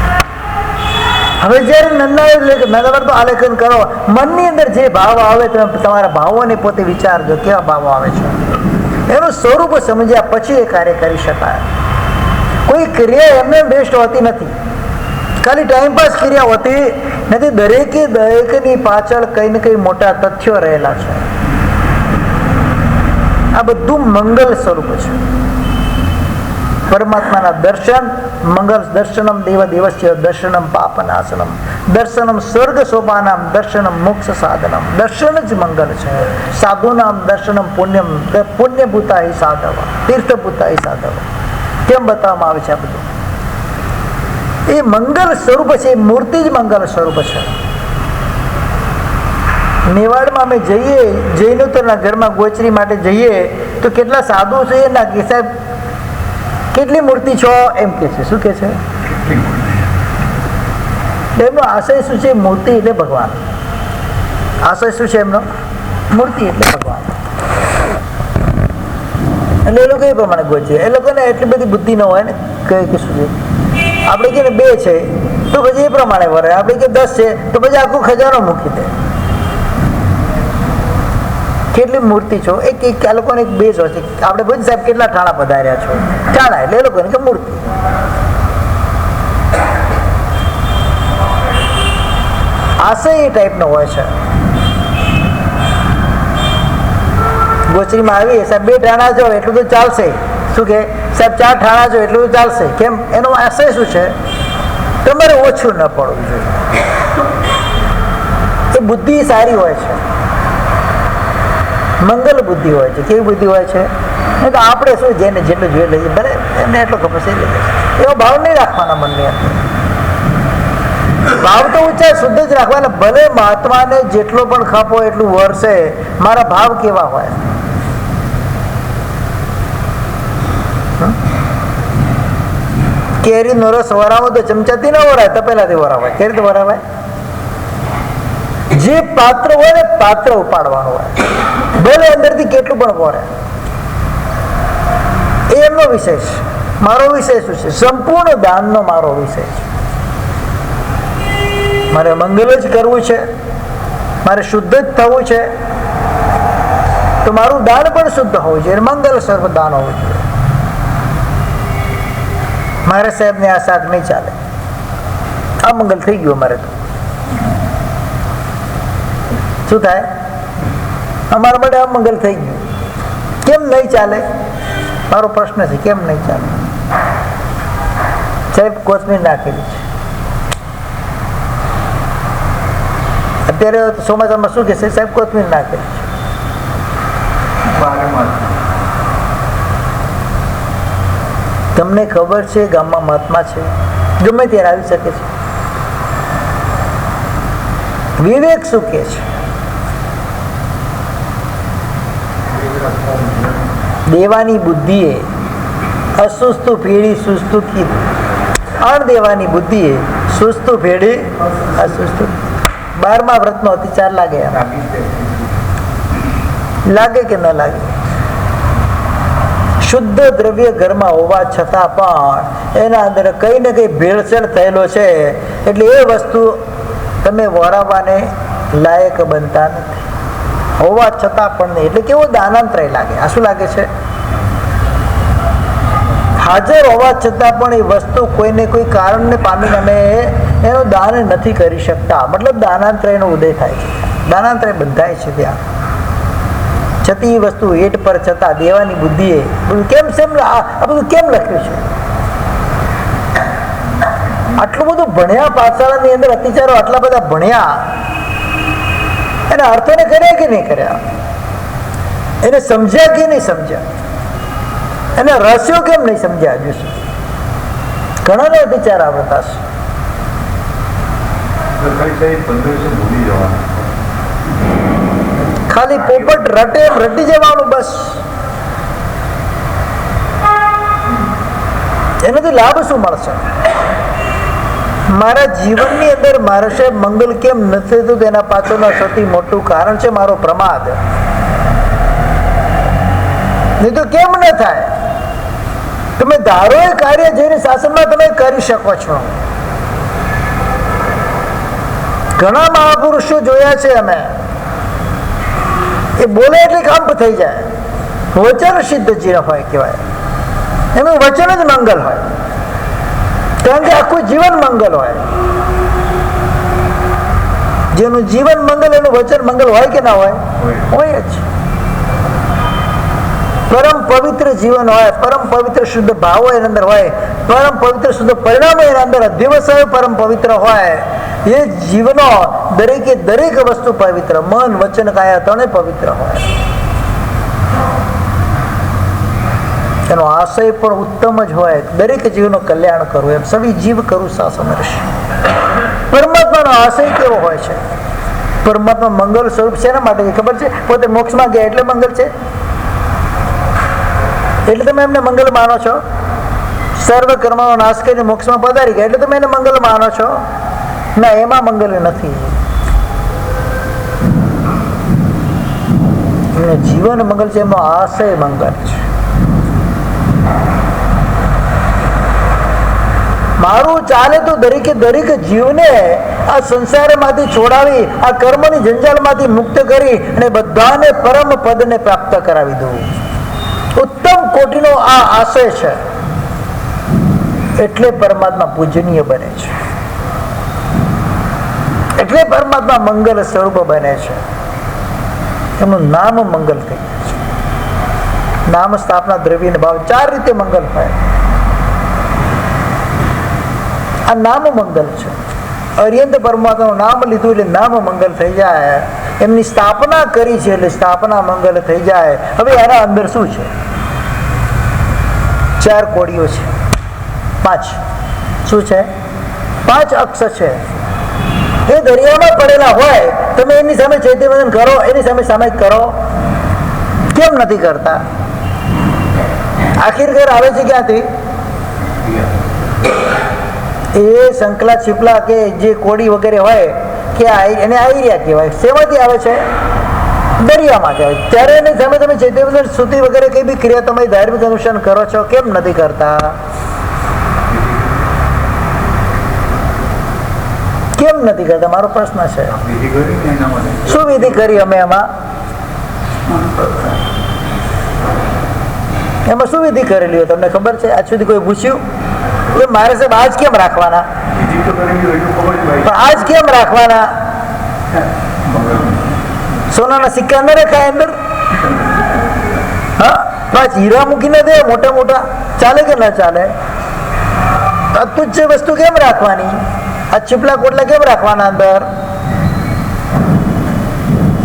હવે જયારે નંદાવ્રતનું આલેખન કરો, મનની અંદર જે ભાવ આવે તમે તમારા ભાવોને પોતે વિચારજો, કેવા ભાવો આવે છે. એનું સ્વરૂપ સમજ્યા પછી એ કાર્ય કરી શકાય. કોઈ ક્રિયા એમને બેસ્ટ હોતી નથી, ખાલી ટાઈમપાસ ક્રિયા હોતી નથી. દરેકની પાછળ કઈ ને કઈ મોટા તથ્યો રહેલા છે. આ બધું મંગલ સ્વરૂપ છે. પરમાત્માના દર્શન મંગલ. દર્શનમ દેવ દેવસ્ય દર્શનમ પાપનાશનમ દર્શનમ સ્વર્ગ શોભાનામ દર્શનમ મોક્ષ સાધનમ. દર્શન જ મંગલ છે. સાધુનામ દર્શનમ પુણ્યમ પુણ્યભૂતા હિ સાધવ તીર્થભૂતા હિ સાધવ. કેમ બતાવવામાં આવે છે આ બધું? એ મંગલ સ્વરૂપ છે. મૂર્તિ જ મંગલ સ્વરૂપ છે. મેવાડમાં અમે જઈએ, જૈનોત્તરના ઘરમાં ગોચરી માટે જઈએ તો કેટલા સાધુ છે ના કે સાહેબ કેટલી મૂર્તિ છો એમ કે છે. શું કે છે? એમનો આશય શું છે? મૂર્તિ એટલે ભગવાન. આશય શું છે એમનો? મૂર્તિ એટલે ભગવાન. એટલે એ લોકો એ પ્રમાણે ગોચે. એ લોકોને એટલી બધી બુદ્ધિ ન હોય ને કે શું છે. આપણે કે 2 છે તો પછી એ પ્રમાણે વરે. આપણે કે 10 છે તો પછી આખું ખજાનો મૂકી દે. કેટલી મૂર્તિ છો? એક આ લોકોને એક બેઝ હોય છે. આપણે પૂછીએ સાહેબ કેટલા ઠાણા પધાર્યા છો? ઠાણા એટલે એ લોકોને કે મૂર્તિ. આશય એ ટાઈપનો હોય છે. ગોચરીમાં આવી સાહેબ 2 ઠાણા છો એટલું તો ચાલશે. શું કે સાહેબ 4 ઠાણા છો એટલું તો ચાલશે. કેમ? એનો આશય શું છે? તમારે ઓછું ન પડવું જોઈએ. એ બુદ્ધિ સારી હોય છે. મંગલ બુદ્ધિ હોય છે. કેવી બુદ્ધિ હોય છે? તો આપણે શું જેને જેટલું જોઈ લઈએ ભલે એમને એટલો ખબર છે એવો ભાવ નહીં રાખવાના મનની અંદર. ભાવ તો ઊંચા શુદ્ધ જ રાખવાના. ભલે મહાત્માને જેટલો પણ ખાપો એટલું વરસે, મારા ભાવ કેવા હોય. કેરીનો રસ વરાવો તો ચમચાથી ના વરાય, તપેલાથી વરાવાય. કેવી રીતે વરાવાય? જે પાત્ર હોય ને પાત્ર ઉપાડવાનું હોય. ભલે અંદરથી કેટલું પણ વરે. એ એમનો વિષય છે. મારો વિષય શું છે? સંપૂર્ણ દાનનો મારો વિષય છે. મારે મંગલ જ કરવું છે, મારે શુદ્ધ જ થવું છે, તો મારું દાન પણ શુદ્ધ હોવું જોઈએ. મંગલ સ્વરૂપ દાન હોવું જોઈએ. મારે સાહેબને આ શાક નહીં ચાલે, આ મંગલ થઈ ગયું. અમારે તો શું થાય? અમારા માટે આ મંગલ થઈ ગયું. કેમ નહીં ચાલે? મારો પ્રશ્ન છે. કેમ નહીં ચાલે? સાહેબ કોથમીર નાખેલી છે. અત્યારે ચોમાસામાં શું કહેશે? સાહેબ કોથમીર નાખેલી છે. તમને ખબર છે ગામમાં મહાત્મા છે, ગમે ત્યારે આવી શકે છે. વિવેક શું કહે છે? દેવાની બુદ્ધિએ અસુસ્તુ ફેડી સુસ્તુ કીધું. અણદેવાની બુદ્ધિએ સુસ્તુ ફેડી અસુસ્તુ. 12મા વ્રતનો અતિચાર લાગે કે ન લાગે? શુદ્ધ દ્રવ્ય ઘરમાં હોવા છતાં પણ એના અંદર કઈ ને કઈ ભેળસેળ થયેલો છે. એટલે એ વસ્તુ તમે વરાવવાને લાયક બનતા નથી. હોવા છતાં પણ નહીં. એટલે કેવો દાનાંતરય લાગે. આ શું લાગે છે? હાજર હોવા છતાં પણ એ વસ્તુ કોઈને કોઈ કારણને પામીને અમે એનું દાન નથી કરી શકતા. મતલબ દાનાંતરયનો ઉદય થાય છે. દાનાંતરય બંધાય છે ત્યાં. છતી વસ્તુ હેઠ પર છતાં દેવાની બુદ્ધિએ કેમ આ બધું કેમ લખ્યું છે? આટલું બધું ભણ્યા, પાઠશાળાની અંદર અત્યાચારો આટલા બધા ભણ્યા, એના અર્થોને કર્યા કે નહીં કર્યા? એને સમજ્યા કે નહીં સમજ્યા? એના રહસ્યો કેમ નહીં સમજ્યા? હજુ ઘણાને અત્યાચાર આવડતા છે. ખાલી પોપટ રટે એમ રટી જવાનું બસ. એનાથી લાભ શું મળશે? મારા જીવનની અંદર મારે મંગલ કેમ નથી થતું તેના પાછળનું સૌથી મોટું કારણ છે મારો પ્રમાદ. નહીં તો કેમ ન થાય? તમે ધારો એ કાર્ય જઈને શાસનમાં તમે કરી શકો છો. ઘણા મહાપુરુષો જોયા છે અમે, એ બોલે એટલે કામ થઈ જાય. વચન સિદ્ધ જે હોય કહેવાય, એનું વચન જ મંગલ હોય, કારણ કે આખું જીવન મંગલ હોય. જેનું જીવન મંગલ એનું વચન મંગલ હોય કે ના હોય? હોય જ. પરમ પવિત્ર જીવન હોય, પરમ પવિત્ર શુદ્ધ ભાવો એની અંદર હોય, પરમ પવિત્ર શુદ્ધ પરિણામો એના અંદર અધ્યવસાય પરમ પવિત્ર હોય. એ જીવનો દરેકે દરેક વસ્તુ પવિત્ર, મન વચન કાયા ત્રણે પવિત્ર હોય. એનો આશય પણ ઉત્તમ જ હોય, દરેક જીવનું કલ્યાણ કરવું, એમ સવી જીવ કરું સાસમર્ષ. પરમાત્માનો આશય કેવો હોય છે? પરમાત્મા મંગલ સ્વરૂપ છે. એના માટે ખબર છે, પોતે મોક્ષમાં ગયા એટલે મંગલ છે, એટલે તમે એમને મંગલ માનો છો. સર્વ કર્મનો નાશ કરીને મોક્ષમાં પધારી ગયા એટલે તમે એને મંગલ માનો છો. ના, એમાં મંગલ નથી. એમનું જીવન મંગલ છે, એમનો આશય મંગલ છે. મારું ચાલે તો દરેકે દરેક જીવને આ સંસારમાંથી છોડાવી, આ કર્મની જંજાલમાંથી મુક્ત કરી અને બધાને પરમ પદને પ્રાપ્ત કરાવી દઉં. ઉત્તમ કોટીનો આ આશય છે, એટલે પરમાત્મા પૂજનીય બને છે, એટલે પરમાત્મા મંગલ સ્વરૂપ બને છે. એમનું નામ મંગલ થઈ જાય છે. નામ સ્થાપના દ્રવ્ય ભાવ 4 રીતે મંગલ થાય. આ નામ મંગલ છે. અર્યંત પરમાત્માનું નામ લીધું એટલે નામ મંગલ થઈ જાય. એમની સ્થાપના કરી છે એટલે સ્થાપના મંગલ થઈ જાય. હવે એના અંદર શું છે? 4 કોડીઓ છે, 5 શું છે? 5 અક્ષ છે. એ દરિયામાં પડેલા હોય, તમે એની સામે ચૈત્યવંદન કરો, એની સામે સામાયિક કરો, કેમ નથી કરતા? આખીરકાર આવે છે ક્યાંથી? એ સંકલા છીપલા કે જે કોડી વગેરે હોય કે એને આઈરિયા કહેવાય. શેમાંથી આવે છે? દરિયામાં કહેવાય. ત્યારે એની સામે તમે ચૈત્યવંદન સ્તુતિ વગેરે કઈ બી ક્રિયા તમે ધાર્મિક અનુષ્ઠાન કરો છો, કેમ નથી કરતા? કેમ નથી કરતા? મારો પ્રશ્ન છે. શું વિધિ કરી અમે એમાં? એમાં શું વિધિ કરેલી હોય તમને ખબર છે? આજ સુધી કોઈ પૂછ્યું કે મારે સાહેબ આજ કેમ રાખવાના? પણ આજ કેમ રાખવાના? સોનાના સિક્કા ન રખાય અંદર? હા, 5 હીરા મૂકીને દે મોટા મોટા, ચાલે કે ના ચાલે? અતુચ્છ વસ્તુ કેમ રાખવાની? આ ચીપલા કોટલા કેમ રાખવાના અંદર?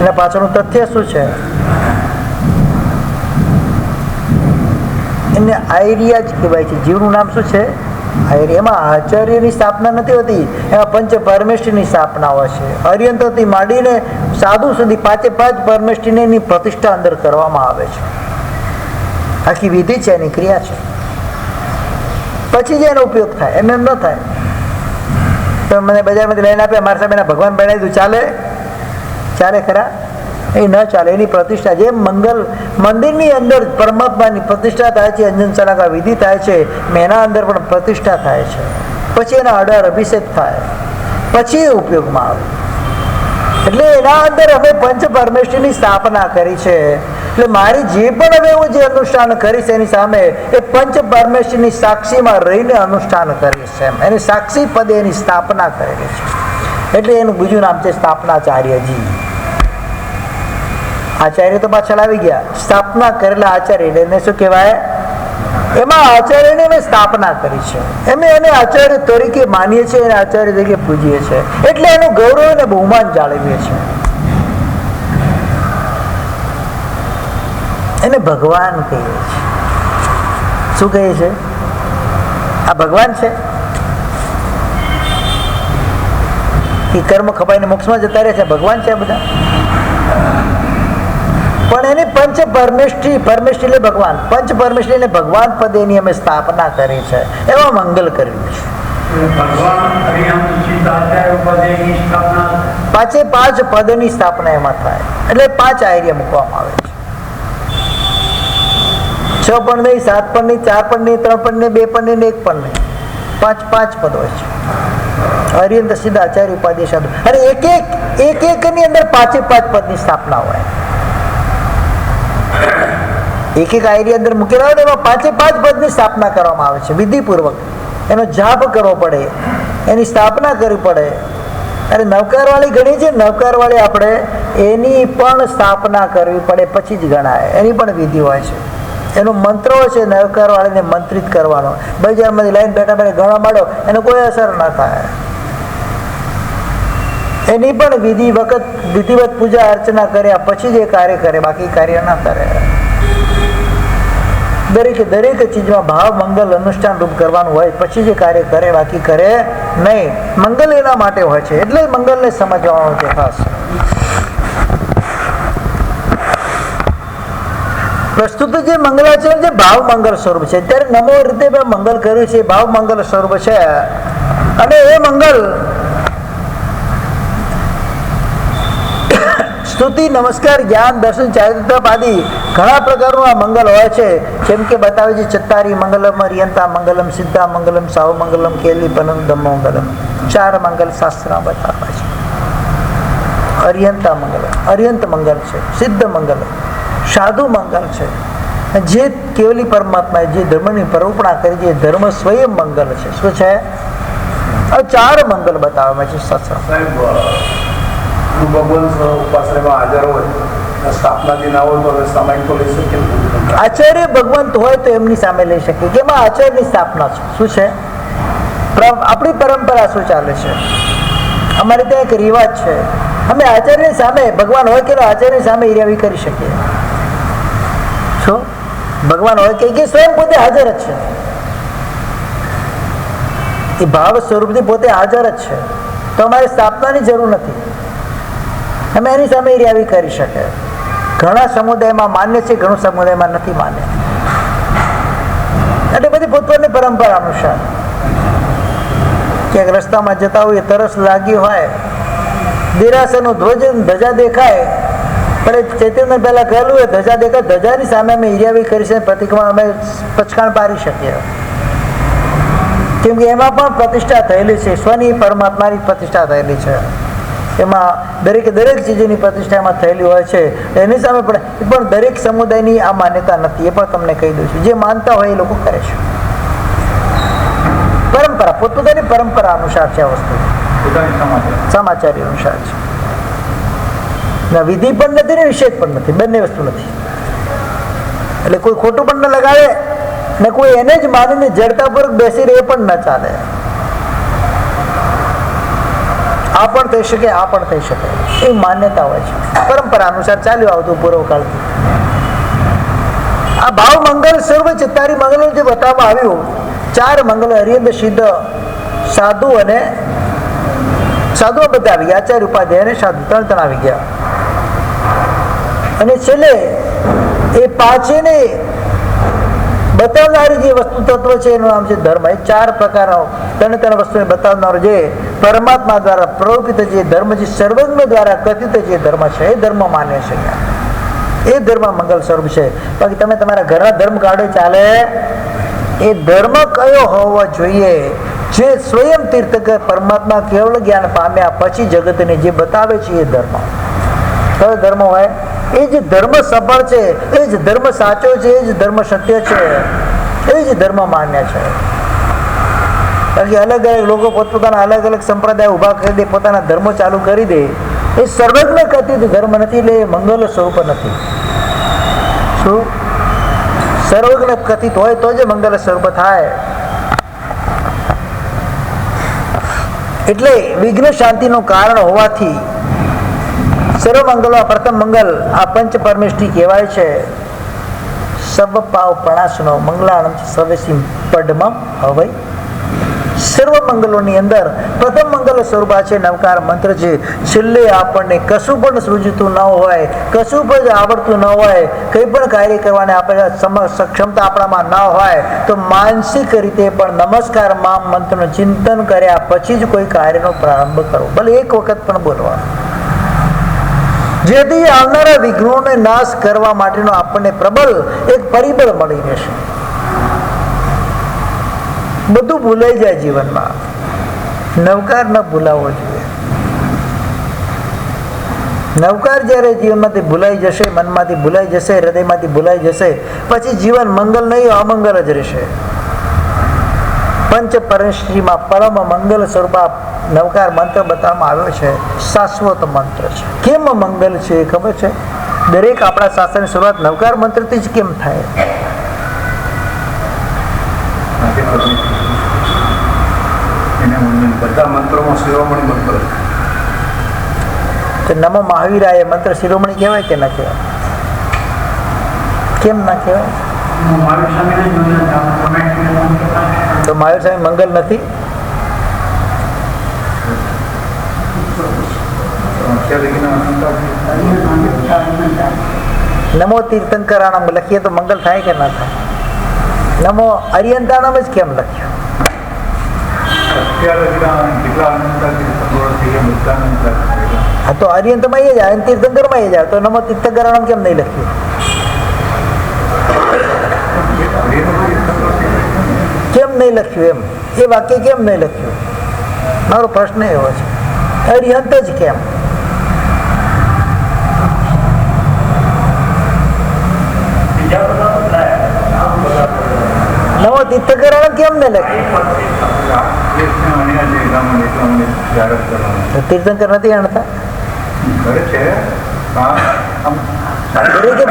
એના પાછળનું તથ્ય શું છે? એને આઈરિયા જ કહેવાય છે. જીવનું નામ શું છે? આઈરિયા. એમાં આચાર્યની સ્થાપના નથી હોતી, એમાં પંચ પરમેષ્ઠીની સ્થાપના હોય છે. અર્યંતથી માંડીને સાધુ સુધી 5 પરમેષ્ઠીની પ્રતિષ્ઠા અંદર કરવામાં આવે છે. આખી વિધિ છે, એની ક્રિયા છે. પછી જ એનો ઉપયોગ થાય. એમ ન થાય તો મને બજારમાંથી લઈને આપ્યા, મારા સાહેબ એના ભગવાન બનાવી દઉં, ચાલે? ચાલે ખરા? એ ન ચાલે. એની પ્રતિષ્ઠા, જેમ મંગલ મંદિરની અંદર પરમાત્માની પ્રતિષ્ઠા થાય છે, અંજન ચલાકા વિધિ થાય છે, એના અંદર પણ પ્રતિષ્ઠા થાય છે. પછી એના 18 અભિષેક થાય, પછી એ ઉપયોગમાં આવે. એટલે એના અંદર અમે પંચ પરમેષ્ઠીની સ્થાપના કરી છે. એટલે મારી જે પણ હવે હું જે અનુષ્ઠાન કરીશ એની સામે એ પંચ પરમેષ્ઠીની સાક્ષીમાં રહીને અનુષ્ઠાન કરીશ. એમ એની સાક્ષી પદે એની સ્થાપના કરેલી છે. એટલે એનું બીજું નામ છે સ્થાપનાચાર્યજી. આચાર્ય તો પાછળ આવી ગયા. સ્થાપના કરેલા આચાર્ય એને શું કહેવાય? એમાં આચાર્યની અમે સ્થાપના કરી છે. અમે એને આચાર્ય તરીકે માનીએ છીએ, એને આચાર્ય તરીકે પૂજીએ છીએ. એટલે એનું ગૌરવ અને બહુમાન જાળવીએ છીએ. એને ભગવાન કહીએ છીએ. શું કહીએ છીએ? આ ભગવાન છે. એ કર્મ ખપાઈને મોક્ષમાં જતા રહે છે, ભગવાન છે આ બધા. પણ એની પંચ પરમેષ્ઠી, પરમેષ્ઠી એટલે ભગવાન, પંચ પરમેષ્ઠી એટલે ભગવાન પદેની અમે સ્થાપના કરી છે. એમાં મંગલ કર્યું છે. પાંચે પાંચ પદની સ્થાપના એમાં થાય, એટલે 5 આઈડિયા મૂકવામાં આવે છે. 6 પણ નહીં, 7 પણ નહીં, 4 પણ નહીં, 3 પણ નહીં, 2 પણ નહીં, 1 પણ નહીં, 5 પદ હોય છે. અર્યંત સિદ્ધ આચાર્ય ઉપાધ્યાય સાધુ, અને એક ની અંદર 5 પદની સ્થાપના હોય. એક આઈડિયા અંદર મૂકેલા હોય એમાં 5 પદની સ્થાપના કરવામાં આવે છે. વિધિપૂર્વક એનો જાપ કરવો પડે, એની સ્થાપના કરવી પડે. અરે નવકાર વાળી ગણી છે, નવકાર વાળી આપણે એની પણ સ્થાપના કરવી પડે પછી જ ગણાય. એની પણ વિધિ હોય છે, એનો મંત્ર હોય છે. નવકાર વાળીને મંત્રિત કરવાનો. બજારમાંથી લાઈન બેઠા બેઠા ગણવા માંડો, એનો કોઈ અસર ના થાય. એની પણ વિધિવત પૂજા અર્ચના કર્યા પછી જ એ કાર્ય કરે, બાકી કાર્ય ના કરે. દરેક ચીજમાં ભાવ મંગલ અનુષ્ઠાન રૂપ કરવાનું હોય પછી જે કાર્ય કરે, બાકી કરે નહીં. મંગલ એના માટે હોય છે, એટલે મંગલને સમજવાનું છે ખાસ. પ્રસ્તુત જે મંગલાચરણ છે ભાવ મંગલ સ્વરૂપ છે. ત્યારે નમો રીતે મંગલ કર્યું છે, ભાવ મંગલ સ્વરૂપ છે. અને એ મંગલ સ્તુતિ, નમસ્કાર, જ્ઞાન, દર્શન, ચારિત્ર આદિ ઘણા પ્રકારનું આ મંગલ હોય છે. જેમ કે બતાવે છે ચત્તારી મંગલમ, અરિયંતા મંગલમ, સિદ્ધા મંગલમ, સાવ મંગલમ, કેલી પનમ, ધમ્મ મંગલમ. 4 મંગલ શાસ્ત્રમાં બતાવે છે. અરિયંતા મંગલ, અરિયંત મંગલ છે. સિદ્ધ મંગલ, સાધુ મંગલ છે. જે કેવલી પરમાત્મા જે ધર્મની પરોપણા કરી છે, ધર્મ સ્વયં મંગલ છે. શું છે? 4 મંગલ બતાવવામાં છે શાસ્ત્રમાં. આચાર્ય ભગવંત હોય તો એમની સામે લઈ શકીએ કે એમાં આચાર્યની સ્થાપના છે. શું છે? આપણી પરંપરા શું ચાલે છે? અમારે ત્યાં એક રિવાજ છે, અમે આચાર્યની સામે ભગવાન હોય કે આચાર્યની સામે હિરાવી કરી શકીએ. શું ભગવાન હોય કે સ્વયં પોતે હાજર જ છે, એ ભાવ સ્વરૂપથી પોતે હાજર જ છે, તો અમારે સ્થાપનાની જરૂર નથી. અમે એની સામે હિરાવી કરી શકે. ઘણા સમુદાયમાં માન્ય છે, ઘણું સમુદાયમાં નથી માન્ય. એટલે બધી પોતપોતાની પરંપરા અનુસાર ક્યાંક રસ્તામાં જતા હોય, તરસ લાગી હોય, દેરાસરનો ધ્વજા દેખાય, પણ ચૈતન્ય પહેલા કહેલું હોય ધજા દેખાય, ધજાની સામે અમે હિરાવી કરી છે, પ્રતિક્રમણ અમે પચકાણ પાડી શકીએ. કેમ કે એમાં પણ પ્રતિષ્ઠા થયેલી છે, સ્વની પરમાત્માની પ્રતિષ્ઠા થયેલી છે. એમાં દરેક ચીજોની પ્રતિષ્ઠા એમાં થયેલી હોય છે. એની સામે પણ દરેક સમુદાયની આ માન્યતા નથી. એ પણ તમને કહી દઉં છું. જે માનતા હોય એ લોકો કરે છે. પરંપરા પોતપોતાની પરંપરા અનુસાર છે. આ વસ્તુ સમાચારી અનુસાર છે. વિધિ પણ નથી ને વિશેષ પણ નથી, બંને વસ્તુ નથી. એટલે કોઈ ખોટું પણ ન લગાવે ને કોઈ એને જ માનીને જડતાપૂર્વક બેસી રહે પણ ન ચાલે. આ પણ થઈ શકે, આ પણ થઈ શકે, એ માન્યતા હોય છે. પરંપરા અનુસાર ચાલ્યું આવતું પૂર્વકાળથી. આ ભાવ મંગલ સર્વ ચિત્તારી મંગલ જે બતાવવામાં આવ્યું, 4 મંગલ હરિયંત, સિદ્ધ, સાધુ અને સાધુ બધા આવી ગયા. આચાર્ય ઉપાધ્યાય અને સાધુ 3 આવી ગયા. અને છેલ્લે એ 5ને બતાવનારી જે વસ્તુ તત્વ છે એનું નામ છે ધર્મ. એ 4 પ્રકારનો 3 વસ્તુને બતાવનારો જે પરમાત્મા દ્વારા પ્રવૃત્ત જે ધર્મ છે, સર્વજ્ઞ દ્વારા કથિત જે ધર્મ છે, એ ધર્મ માન્ય છે. એ ધર્મ મંગલ સ્વરૂપ છે. બાકી તમે તમારા ઘરના ધર્મ કાઢો ચાલે. એ ધર્મ કયો હોવો જોઈએ? જે સ્વયં તીર્થકર પરમાત્મા કેવળ જ્ઞાન પામ્યા પછી જગતને જે બતાવે છે એ ધર્મ. કયો ધર્મ હોય? એ જ ધર્મ સફળ છે, એ જ ધર્મ સાચો છે, એ જ ધર્મ સત્ય છે, એ જ ધર્મ માન્ય છે. કારણ કે અલગ અલગ લોકો પોતપોતાના અલગ અલગ સંપ્રદાય ઉભા કરી દે, પોતાના ધર્મો ચાલુ કરી દે. એ સર્વજ્ઞ કથિત ધર્મ નથી, એટલે એ મંગલ સ્વરૂપ નથી. શું? સર્વજ્ઞ કથિત હોય તો જ મંગલ સ્વરૂપ થાય. એટલે વિઘ્ન શાંતિનું કારણ હોવાથી સર્વ મંગલમાં પ્રથમ મંગલ આ પંચ પરમેષ્ઠી કહેવાય છે. સબ પાવ પ્રણાસનો મંગલાણમ સવેસી પડમાં હવે સર્વ મંગલોની અંદર પ્રથમ મંગલ સ્વરૂપ છે નવકાર મંત્ર છે. છેલ્લે આપણને કશું પણ સૂઝતું ન હોય, કશું પણ આવડતું ન હોય, કંઈ પણ કાર્ય કરવાની આપણે સક્ષમતા આપણામાં ન હોય તો માનસિક રીતે પણ નમસ્કાર મા મંત્રનું ચિંતન કર્યા પછી જ કોઈ કાર્યનો પ્રારંભ કરવો, ભલે એક વખત પણ બોલવાનો, જેથી આવનારા વિઘ્નોને નાશ કરવા માટેનો આપણને પ્રબળ એક પરિબળ મળી રહેશે. બધું ભૂલાઈ જાય જીવનમાં, નવકાર ન ભૂલાવવો જોઈએ. નવકાર જ્યારે જીવનમાંથી ભૂલાઈ જશે, મનમાંથી ભૂલાઈ જશે, હૃદયમાંથી ભૂલાઈ જશે, પછી જીવન મંગલ નહીં અમંગલ જ રહેશે. પંચ પરમેશ્વરીમાં પરમ મંગલ સ્વરૂપ નવકાર મંત્ર બતાવવામાં આવ્યો છે. શાશ્વત મંત્ર છે. કેમ મંગલ છે ખબર છે? દરેક આપણા શાસ્ત્રની શરૂઆત નવકાર મંત્રથી જ કેમ થાય? બધા મંત્રોમાં શિરોમણી મંત્ર તો નમો મહાવીરાય મંત્ર શિરોમણી કહેવાય કે ના કહેવાય? કેમ ના કહેવાય? તો મહાવીર સ્વામી મંગલ નથી? નમો તીર્થંકરાણમ લખીએ તો મંગલ થાય કે ના થાય? નમો અરિયંતાણમ જ કેમ લખ્યું? હા તો અરિયંતમાં એ જાય, તીર્થંકરમાં એ જાય, તો નમો તીર્થંકરાણમ કેમ નહીં લખ્યું? કેમ નહીં લખ્યું? એમ એ વાક્ય કેમ નહીં લખ્યું? મારો પ્રશ્ન એવો છે. અરિહંત જ કેમ? નવો તીર્થંકરાણમ કેમ નહીં લખ્યું? તીર્થંકર નથી આણતા?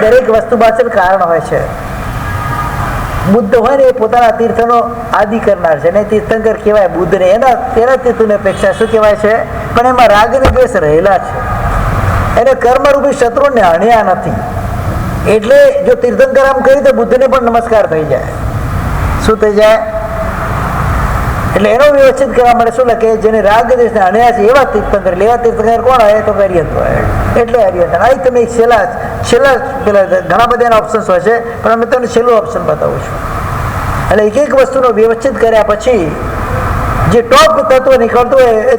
દરેક વસ્તુ પાછળ કારણ હોય છે. બુદ્ધ હોય ને એ પોતાના તીર્થનો આદિ કરનાર છે, ને તીર્થંકર કહેવાય બુદ્ધને. તેના તીર્થની અપેક્ષા શું કહેવાય છે? પણ એમાં રાગ ને દ્વેષ રહેલા છે, એને કર્મરૂપી શત્રુને હણ્યા નથી. એટલે જો તીર્થંકર આમ કરી તો બુદ્ધને પણ નમસ્કાર થઈ જાય. શું થઈ જાય? એટલે એનો વ્યવસ્થિત કરવા માટે શું લખે? જેને રાગ દેશને હણ્યા છે એવા તીર્થંકર. એવા તીર્થંકર કોણ હોય? તો અરિહંત હોય. એટલે અરિહંત. અહીં તમે છેલ્લા પેલા ઘણા બધા એના ઓપ્શન્સ હોય છે, પણ અમે તમને છેલ્લું ઓપ્શન બતાવું છું. એટલે એક એક વસ્તુનો વ્યવસ્થિત કર્યા પછી જે ટોપ તત્વ નીકળતું હોય એ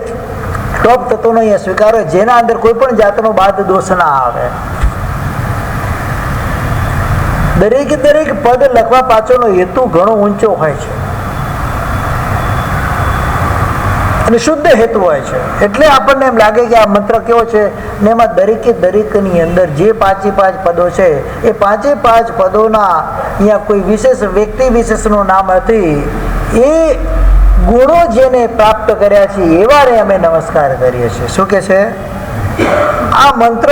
ટોપ તત્વનો અહીંયા સ્વીકાર હોય, જેના અંદર કોઈ પણ જાતનો બાદ દોષ ના આવે. દરેક પદ લખવા પાછળનો હેતુ ઘણો ઊંચો હોય છે અને શુદ્ધ હેતુ હોય છે. એટલે આપણને એમ લાગે કે આ મંત્ર કેવો છે ને એમાં દરેકની અંદર જે 5 પદો છે એ 5 પદોના અહીંયા કોઈ વિશેષ વ્યક્તિ વિશેષનું નામ નથી. એ ગુણો જેને પ્રાપ્ત કર્યા છે એવાને અમે નમસ્કાર કરીએ છીએ. શું કે છે? આ મંત્ર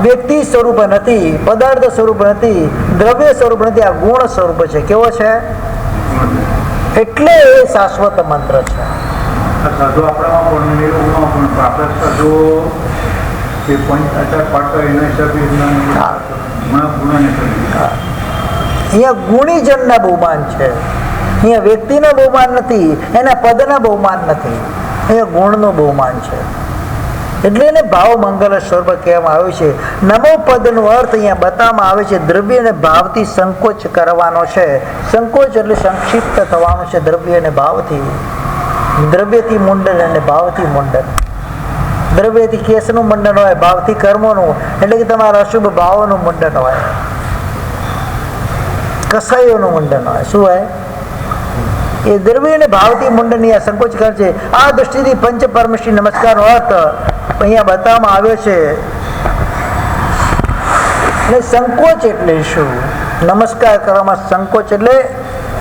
વ્યક્તિ સ્વરૂપ નથી, પદાર્થ સ્વરૂપ નથી, દ્રવ્ય સ્વરૂપ નથી, આ ગુણ સ્વરૂપ છે. કેવો છે? એટલે એ શાશ્વત મંત્ર છે. સાધુ આપણામાં પણ પ્રાપ્ત સાધુ એ પંચાચાર પાડતા એના હિસાબે અહીંયા ગુણીજનના બહુમાન છે. અહીંયા વ્યક્તિના બહુમાન નથી, એના પદના બહુમાન નથી, અહીંયા ગુણનું બહુમાન છે. એટલે એને ભાવ મંગલ સ્વરૂપ કહેવામાં આવ્યું છે. નમો પદનો અર્થ અહીંયા બતાવવામાં આવે છે દ્રવ્ય અને ભાવથી સંકોચ કરવાનો છે. સંકોચ એટલે સંક્ષિપ્ત થવાનું છે. દ્રવ્ય અને ભાવથી, દ્રવ્યથી મુંડન અને ભાવથી મુંડન. દ્રવ્યથી કેસનું મુંડન હોય, ભાવથી કર્મોનું, એટલે કે તમારા અશુભ ભાવોનું મુંડન હોય, કસાઈઓનું મુંડન હોય. શું હોય? એ દ્રવ્ય અને ભાવથી મુંડન આ સંકોચ કરે છે. આ દૃષ્ટિથી પંચ પરમેશ્વરી નમસ્કારનો અર્થ અહીંયા બતાવવામાં આવ્યો છે. એટલે સંકોચ એટલે શું? નમસ્કાર કરવામાં સંકોચ એટલે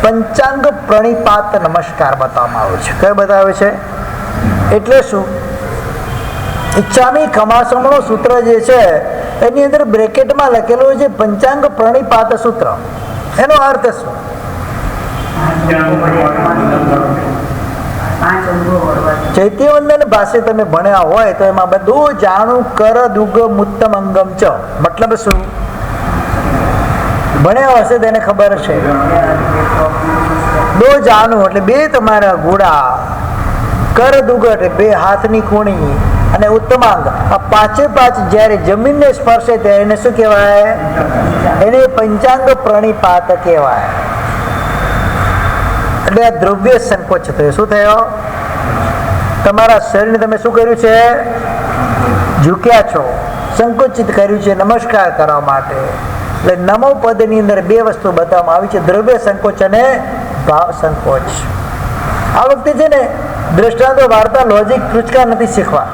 પંચાંગ પ્રણિપાત નમસ્કાર બતાવવામાં આવ્યો છે. કયો બતાવ્યો છે? એટલે શું? ઈચ્છામી ખમાસમનું સૂત્ર જે છે એની અંદર બ્રેકેટમાં લખેલું છે પંચાંગ પ્રણિપાત સૂત્ર. એનો અર્થ શું? ચૈત્યવંદન ભાષે તમે ભણ્યા હોય તો એમાં બધું જાણું કર દુગ મુત્તમ અંગમ ચ. મતલબ શું? ભણ્યા હશે તેને ખબર છે. દો જાણું એટલે બે તમારા ઘોડા કર દુગટ, બે હાથની કુણી અને ઉત્તમાંગ, આ પાંચે પાંચ જ્યારે જમીનને સ્પર્શે ત્યારે એને શું કહેવાય? એને પંચાંગ પ્રણિપાત કહેવાય. એટલે આ દ્રવ્ય સંકોચ થયો. શું થયો? તમારા શરીરને તમે શું કર્યું છે? ઝૂક્યા છો, સંકોચિત કર્યું છે નમસ્કાર કરવા માટે. એટલે નમો પદની અંદર બે વસ્તુ બતાવવામાં આવી છે, દ્રવ્ય સંકોચ અને ભાવ સંકોચ. આ વખતે છે ને દ્રષ્ટાંતો, વાર્તા, લોજિક, ટૂચકા નથી શીખવા.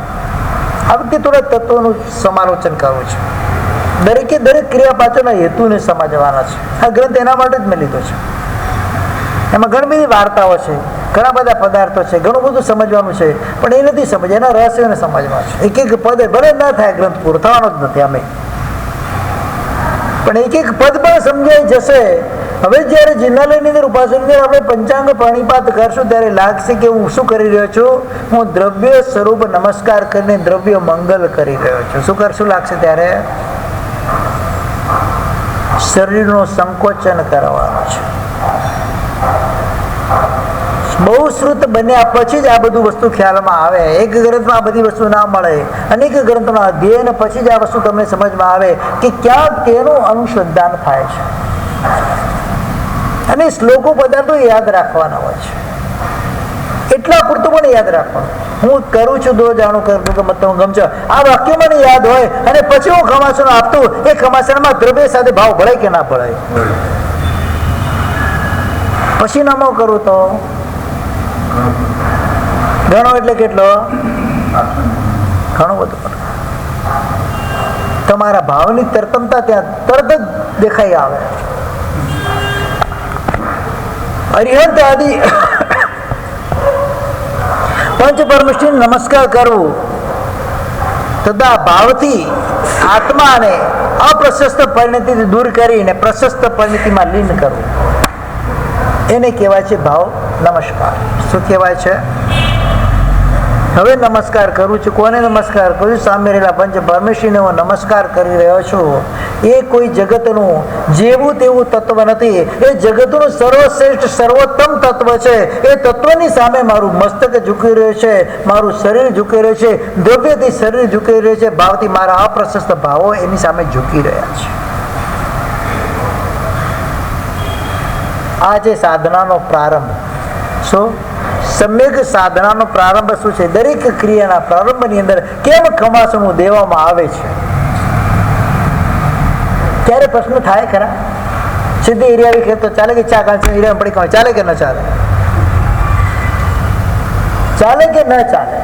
આ વખતે થોડા તત્વોનું સમાલોચન કરવું છે. દરેકે દરેક ક્રિયા પાછળના હેતુને સમજવાના છે. આ ગ્રંથ એના માટે જ મેં લીધો છે. એમાં ઘણી બધી વાર્તાઓ છે, ઘણા બધા પદાર્થો છે, ઘણું બધું સમજવાનું છે, પણ એ નથી સમજ, એના રહસ્યોને સમજવા છે. એક એક પદ ભલે ના થાય, ગ્રંથ પૂરો થવાનો જ નથી અમે, પણ એક એક પદ પણ સમજાઈ જશે. હવે જ્યારે જિજ્ઞાલયની અંદર ઉપાસનની આપણે પંચાંગ પ્રણિપાત કરશું ત્યારે લાગશે કે હું શું કરી રહ્યો છું? હું દ્રવ્ય સ્વરૂપ નમસ્કાર કરીને દ્રવ્ય મંગલ કરી રહ્યો છું. શું કરશું લાગશે ત્યારે? શરીરનું સંકોચન કરવાનું છે. બહુ શ્રુત બન્યા પછી જ આ બધું વસ્તુ ખ્યાલમાં આવે. એક ગ્રંથમાં આ બધી વસ્તુ ના મળે. અનેક ગ્રંથના અધ્યયન પછી જ આ વસ્તુ તમને સમજમાં આવે કે ક્યાં તેનું અનુસંધાન થાય છે. અને શ્લોકો પદાર્થો યાદ રાખવાના હોય છે. એટલા પૂરતું પણ યાદ રાખવાનું. હું કરું છું દો જાણું કરું કે મત ગમશે, આ વાક્ય મને યાદ હોય અને પછી હું ખમાસણ આપતું, એ ખમાસણમાં દ્રવ્ય સાથે ભાવ ભળાય કે ના ભળાય? પછી નમો કરું તો ઘણો એટલે કેટલો? ઘણું બધું. તમારા ભાવની તરતમતા ત્યાં તરત જ દેખાઈ આવે. અરિહંત આદિ પંચ પરમેશ્વર નમસ્કાર કરવું તથા ભાવથી આત્માને અપ્રશસ્ત પરિણતિથી દૂર કરીને પ્રશસ્ત પરિણતિમાં લીન કરવું, એને કહેવાય છે ભાવ નમસ્કાર. શું કહેવાય છે? હવે નમસ્કાર કરું છું. કોને નમસ્કાર કરું છું? સામે રહેલા પંચ પરમેશ્વરને હું નમસ્કાર કરી રહ્યો છું. એ કોઈ જગતનું જેવું તેવું તત્વ નથી. એ જગતનું સર્વશ્રેષ્ઠ સર્વોત્તમ તત્વ છે. એ તત્વની સામે મારું મસ્તક ઝૂકી રહ્યું છે, મારું શરીર ઝૂકી રહ્યું છે, દ્રવ્યથી શરીર ઝૂકી રહ્યું છે, ભાવથી મારા અપ્રશસ્ત ભાવો એની સામે ઝૂકી રહ્યા છે. આ છે સાધનાનો પ્રારંભ. શું? સમ્યક સાધનાનો પ્રારંભ શું છે? દરેક ક્રિયાના પ્રારંભની અંદર કેમ ખમાસણું દેવામાં આવે છે? ત્યારે પ્રશ્ન થાય ખરા? સીધી એરિયા ખેતો ચાલે કે ચા કાંચી એરિયા પડી કાંઈ ચાલે કે ન ચાલે? ચાલે કે ન ચાલે?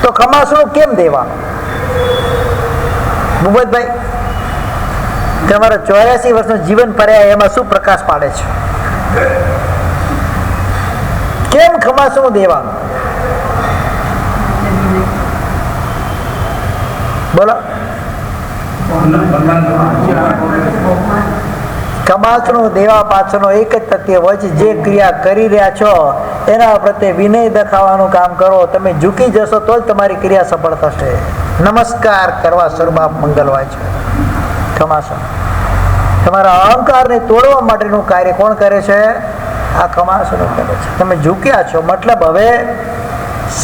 તો ખમાસણું કેમ દેવાનું? ભૂપતભાઈ, તમારા 84 વર્ષનું જીવન પર્યાય એમાં શું પ્રકાશ પાડે છે? કેમ ખમાસણું દેવાનું? બોલો. ખમાસણું દેવા પાછળનો એક જ તથ્ય હોય છે, જે ક્રિયા કરી રહ્યા છો એના પ્રત્યે વિનય દેખાવાનું કામ કરો. તમે ઝૂકી જશો તો જ તમારી ક્રિયા સફળ થશે. નમસ્કાર કરવા સ્વરૂપ મંગલવાય છે ખમાસણ. તમારા અહંકારને તોડવા માટેનું કાર્ય કોણ કરે છે? આ ખમાસણો કરે છે. તમે ઝૂક્યા છો મતલબ હવે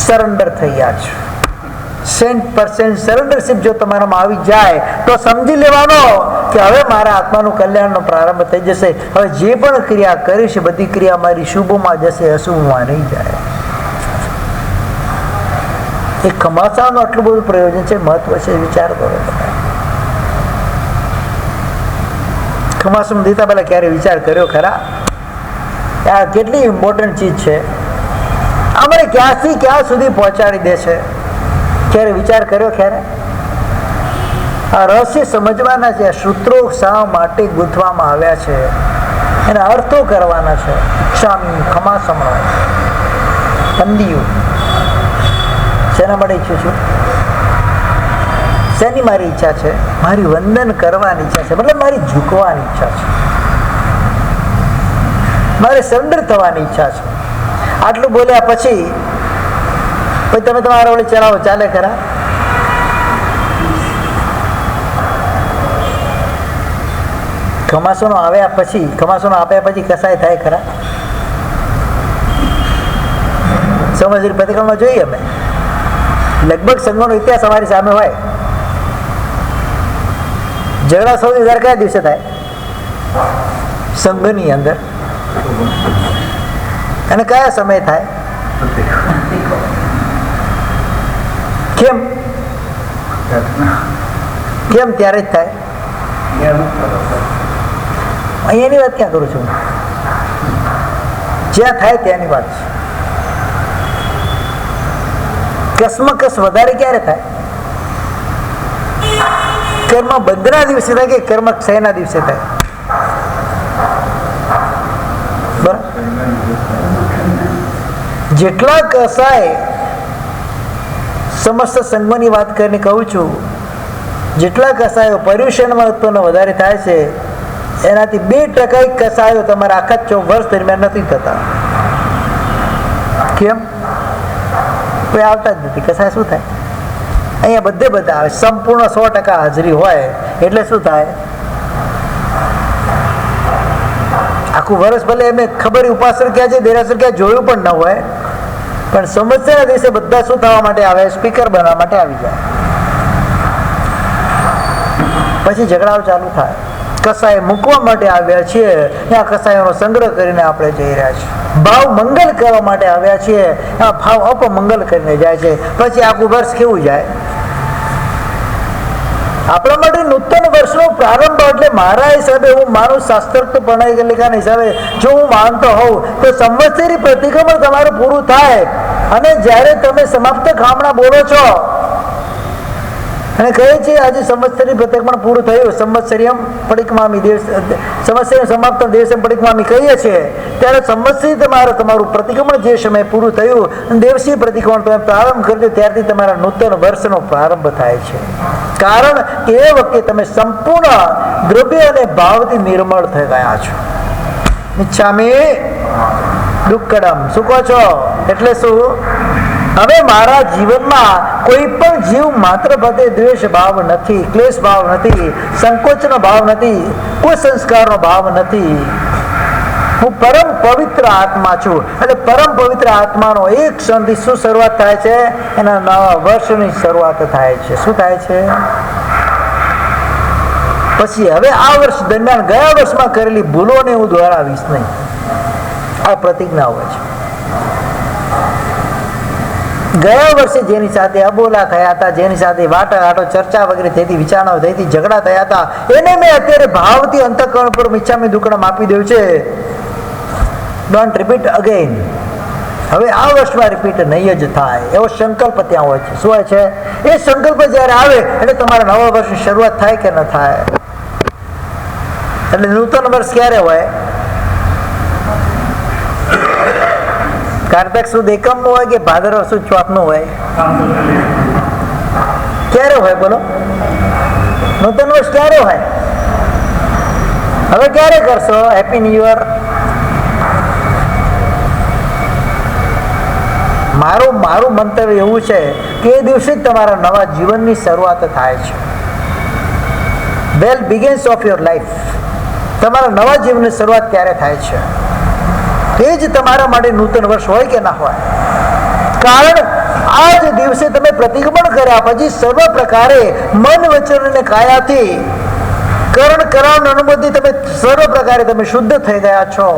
સરેન્ડર થઈ ગયા છો. 100% સરેન્ડરશીપ જો તમારામાં આવી જાય તો સમજી લેવાનો કે હવે મારા આત્માનું કલ્યાણનો પ્રારંભ થઈ જશે. હવે જે પણ ક્રિયા કરી છે બધી ક્રિયા મારી શુભમાં જશે, અશુભમાં નહીં જાય. એ ખમાસણનું આટલું બધું પ્રયોજન છે, મહત્વ છે, વિચાર કરો તમે. ખમાસણ દીધા પહેલા ક્યારે વિચાર કર્યો ખરા? આ કેટલી ઇમ્પોર્ટન્ટ ચીજ છે. અમારે ક્યાંથી ક્યાં સુધી પહોંચાડી દે છે? ક્યારે વિચાર કર્યો? ક્યારે? આ રહસ્ય સમજવાના છે. આ સૂત્રો શા માટે ગૂંથવામાં આવ્યા છે એના અર્થો કરવાના છે. ક્ષામી ખમાસણ પંદિયું શેના માટે ઈચ્છું છું? શેની મારી ઈચ્છા છે? મારી વંદન કરવાની ઈચ્છા છે, મતલબ મારી ઝૂકવાની ઈચ્છા છે, મારે સરેન્ડર થવાની ઈચ્છા છે. આટલું બોલ્યા પછી તમે તમારા વડે ચલાવો, ચાલે ખરા? ખમાસણો આપ્યા પછી કસાય થાય ખરા? સંવત્સરી પ્રતિક્રમણ જોઈએ અમે, લગભગ સંઘોનો ઇતિહાસ અમારી સામે હોય. ઝઘડા સૌથી વધારે કયા દિવસે થાય? સંઘની અંદર. અને કયા સમય થાય? કેમ કેમ ત્યારે જ થાય? અહીંયાની વાત ક્યાં કરું છું? જ્યાં થાય ત્યાંની વાત છે. કસમકસ વધારે ક્યારે થાય? કર્મ બંધના દિવસે થાય કે કર્મ ક્ષયના દિવસે થાય? જેટલા કસાય સમસ્ત સંઘની વાત કરીને કહું છું, જેટલા કસાયો પર્યુષણમાં ઉત્પન્ન વધારે થાય છે એનાથી 2% કસાયો તમારા આખા વર્ષ દરમિયાન નથી થતા. કેમ? કોઈ આવતા જ નથી. કસાય શું થાય? અહીંયા બધા આવે. સંપૂર્ણ 100% હાજરી હોય એટલે શું થાય? આખું વર્ષ ભલે એમને ખબર ઉપાસર ક્યાં છે, દેરાસર ક્યાં જોયું પણ ન હોય, પણ સંવત્સરના દિવસે બધા શું થવા માટે આવે? સ્પીકર બનવા માટે આવી જાય. પછી ઝઘડાઓ ચાલુ થાય. કસાય મૂકવા માટે આવ્યા છીએ, ત્યાં કસાયોનો સંગ્રહ કરીને આપણે જઈ રહ્યા છીએ. ભાવ મંગલ કરવા માટે આવ્યા છીએ, આ ભાવ અપમંગલ કરીને જાય છે. પછી આખું વર્ષ કેવું જાય? આપણા માટે નૂતન વર્ષનો પ્રારંભ એટલે મારા હિસાબે, હું માનું શાસ્ત્રોક્ત પ્રણાલિકાના હિસાબે જો હું માનતો હોઉં તો સંવત્સરી પ્રતિક્રમણ તમારું પૂરું થાય અને જ્યારે તમે સમાપ્ત ખામણા બોલો છો અને કહે છે આજે સંવત્સરી પ્રતિક્રમણ પૂરું થયું, સંવત્સરિયમ પડિક્રમામી દિવસ, સંવત્સરી સમાપ્ત દિવસે પડિક્રમામી કહીએ છીએ, ત્યારે સંવત્સરી તમારું પ્રતિક્રમણ જે સમય પૂરું થયું, દિવસીય પ્રતિક્રમણ તમે પ્રારંભ કરજો ત્યારથી તમારા નૂતન વર્ષનો પ્રારંભ થાય છે. કારણ એ વખતે તમે સંપૂર્ણ દ્રવ્ય અને ભાવથી નિર્મળ થઈ ગયા છો. ઈચ્છામી દુક્કડમ. શું કહો છો? એટલે શું? હવે મારા જીવનમાં કોઈ પણ જીવ માત્ર પદે દ્વેષ ભાવ નથી, ક્લેશ ભાવ નથી, સંકોચનો ભાવ નથી, કોઈ સંસ્કારનો ભાવ નથી. હું પરમ પવિત્ર આત્મા છું. એટલે પરમ પવિત્ર આત્માનો એક ક્ષણથી શું શરૂઆત થાય છે? એના નવા વર્ષની શરૂઆત થાય છે. શું થાય છે? પછી હવે આ વર્ષ દરમિયાન ગયા વર્ષમાં કરેલી ભૂલોને હું દોહરાવીશ નહીં. આ પ્રતિજ્ઞા હોય છે. ગયા વર્ષે જેની સાથે અબોલા થયા હતા, જેની સાથે વાટાઘાટો ચર્ચા વગેરે થઈ હતી, વિચારણાઓ થઈ હતી, ઝઘડા થયા હતા, એને મેં અત્યારે ભાવથી અંતઃકરણ પર ઈચ્છામી દુકડમ આપી દઉં છે. Don't repeat again. હવે આ વર્ષમાં રિપીટ નહીં જ થાય એવો સંકલ્પ ત્યાં હોય છે. શું હોય છે? એ સંકલ્પ જયારે આવે એટલે તમારા નવા વર્ષની શરૂઆત થાય કે ન થાય? એટલે નૂતન વર્ષ ક્યારે હોય? કારતક સુદ એકમ નું હોય કે ભાદરવ સુદ ચોથ નું હોય? ક્યારે હોય બોલો? નૂતન વર્ષ ક્યારે હોય? હવે ક્યારે કરશો હેપી ન્યુ યર? મારું મંતવ્ય એવું છે કે એ દિવસે જ તમારા નવા જીવનની શરૂઆત થાય છે. વેલ બિગિન્સ ઓફ યોર લાઈફ. તમારા નવા જીવનની શરૂઆત ક્યારે થાય છે? એ જ તમારા માટે નૂતન વર્ષ હોય કે ના હોય? કારણ આ જ દિવસે તમે પ્રતિક્રમણ કર્યા પછી સર્વ પ્રકારે મન વચન અને કાયાથી કર્ણ કરાવની અનુભૂતિ તમે સર્વ પ્રકારે તમે શુદ્ધ થઈ ગયા છો.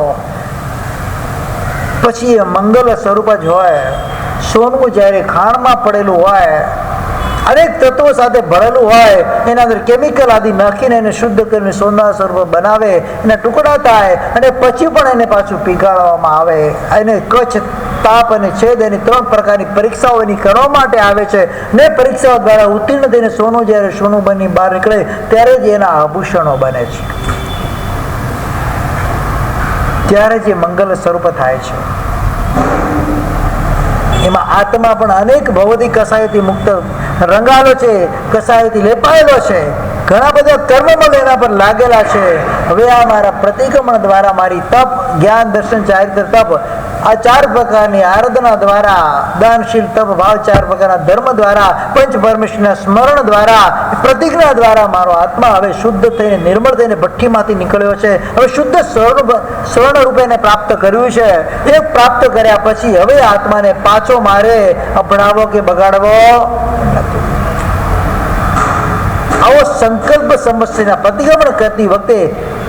પછી એ મંગલ સ્વરૂપ જ હોય. સોનું જ્યારે ખાણમાં પડેલું હોય, અનેક તત્વો સાથે ભરેલું હોય, એના અંદર કેમિકલ આદિ નાખીને એને શુદ્ધ કરીને સોના સ્વરૂપ બનાવે, એના ટુકડા થાય અને પછી પણ એને પાછું પીગાળવામાં આવે. એને કચ્છ, તાપ અને છેદ એની 3 પ્રકારની પરીક્ષાઓ એની કરવા માટે આવે છે ને પરીક્ષાઓ દ્વારા ઉત્તીર્ણ થઈને સોનું જ્યારે સોનું બની બહાર નીકળે ત્યારે જ એના આભૂષણો બને છે. ત્યારે જે મંગલ સ્વરૂપ થાય છે. એમાં આત્મા પણ અનેક ભૌતિક કસાયોથી મુક્ત રંગાલો છે, કસાયોથી લેપાયેલો છે. ઘણા બધા કર્મમાં એના પર લાગેલા છે. હવે આ મારા પ્રતિક્રમણ દ્વારા મારી તપ, જ્ઞાન, દર્શન, ચારિત્ર, તપ, આ 4 પ્રકારની આરાધના દ્વારા, દાનશીલ, તપ, ભાવ, 4 પ્રકારના ધર્મ દ્વારા, પંચ પરમેશ્વરના સ્મરણ દ્વારા, પ્રતિજ્ઞા દ્વારા મારો આત્મા હવે શુદ્ધ થઈને, નિર્મળ થઈને ભઠ્ઠીમાંથી નીકળ્યો છે. હવે શુદ્ધ સ્વર્ણ રૂપે એને પ્રાપ્ત કર્યું છે. એ પ્રાપ્ત કર્યા પછી હવે આત્માને પાછો મારે અપનાવવો કે બગાડવો નથી. આવો સંકલ્પ સમસ્યાના પ્રતિક્રમણ કરતી વખતે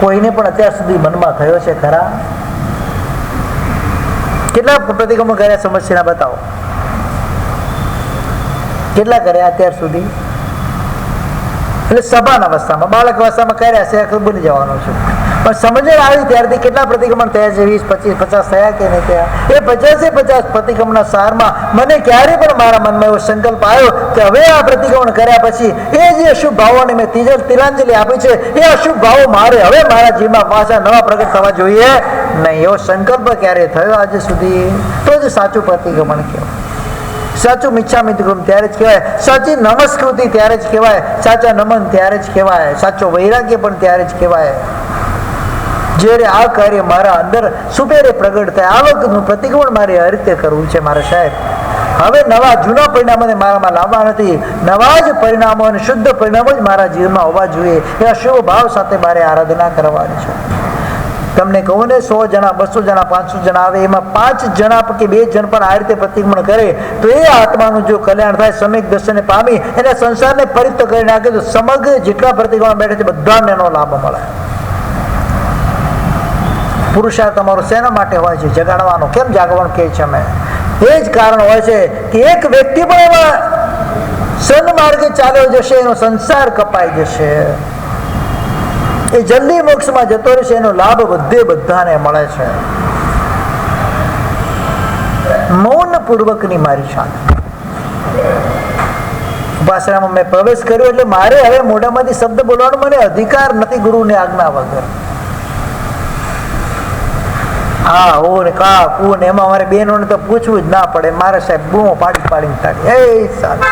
કોઈને પણ અત્યાર સુધી મનમાં થયો છે ખરા? કેટલા પ્રતિક્રમણ કર્યા સમસ્યાના બતાવો? કેટલા કર્યા અત્યાર સુધી? એટલે સભાન અવસ્થામાં, બાળક અવસ્થામાં કર્યા છે, ભૂલી જવાનો છું. પણ સમજણ આવી ત્યારથી કેટલા પ્રતિક્રમણ થયા છે? 20, 25, 50 થયા કે નહીં થયા? એ 50 પ્રતિક્રમણના સારમાં મને ક્યારે પણ મારા મનમાં એવો સંકલ્પ આવ્યો કે હવે આ પ્રતિક્રમણ કર્યા પછી એ જે અશુભ ભાવોને મેં તિલાંજલિ આપી છે, એ અશુભ ભાવો મારે હવે મારા જીવનમાં પાછા નવા પ્રગટ થવા જોઈએ નહીં. એવો સંકલ્પ ક્યારે થયો આજે સુધી? તો જ સાચું પ્રતિક્રમણ કહેવાય. સાચું મિચ્છામિત્રમ ત્યારે જ કહેવાય. સાચી નમસ્કૃતિ ત્યારે જ કહેવાય. સાચા નમન ત્યારે જ કહેવાય. સાચો વૈરાગ્ય પણ ત્યારે જ કહેવાય જ્યારે આ કાર્ય મારા અંદર સુપેરે પ્રગટ થાય. આ વખતનું પ્રતિક્રમણ મારે આ રીતે કરવું છે મારા સાહેબ. હવે નવા જૂના પરિણામોને મારામાં લાવવા નથી. નવા જ પરિણામો અને શુદ્ધ પરિણામો જ મારા જીવનમાં હોવા જોઈએ. એ શુભ ભાવ સાથે મારે આરાધના કરવાની છે. તમને કહું ને, 100 જણા, 200 જણા, 500 જણા આવે, એમાં 5 જણા કે 2 જણ પણ આ રીતે પ્રતિક્રમણ કરે તો એ આત્માનું જો કલ્યાણ થાય, સમ્યક દર્શનને પામી એને સંસારને પરિત્ય કરી નાખે તો સમગ્ર જેટલા પ્રતિક્રમણ બેઠે છે બધાને એનો લાભ મળે. પુરુષાર્થ તમારો શેના માટે હોય છે? જગાડવાનો. કેમ જાગવાનું કહે છે અમે? એ જ કારણ હોય છે કે એક વ્યક્તિ પણ એમાં સન્માર્ગે ચાલ્યો જશે, એનો સંસાર કપાઈ જશે, એ જલ્દી મોક્ષમાં જતો રહેશે, એનો લાભ બધાને મળે છે. મૌન પૂર્વકની મારી શાંતિ. ઉપાસનામાં મેં પ્રવેશ કર્યો એટલે મારે હવે મોઢામાંથી શબ્દ બોલવાનો મને અધિકાર નથી ગુરુની આજ્ઞા વગર. હા હો ને કા કુ ને એમાં મારે બહેનોને તો પૂછવું જ ના પડે. મારે સાહેબ બૂમો પાડીને તાળી એ સારું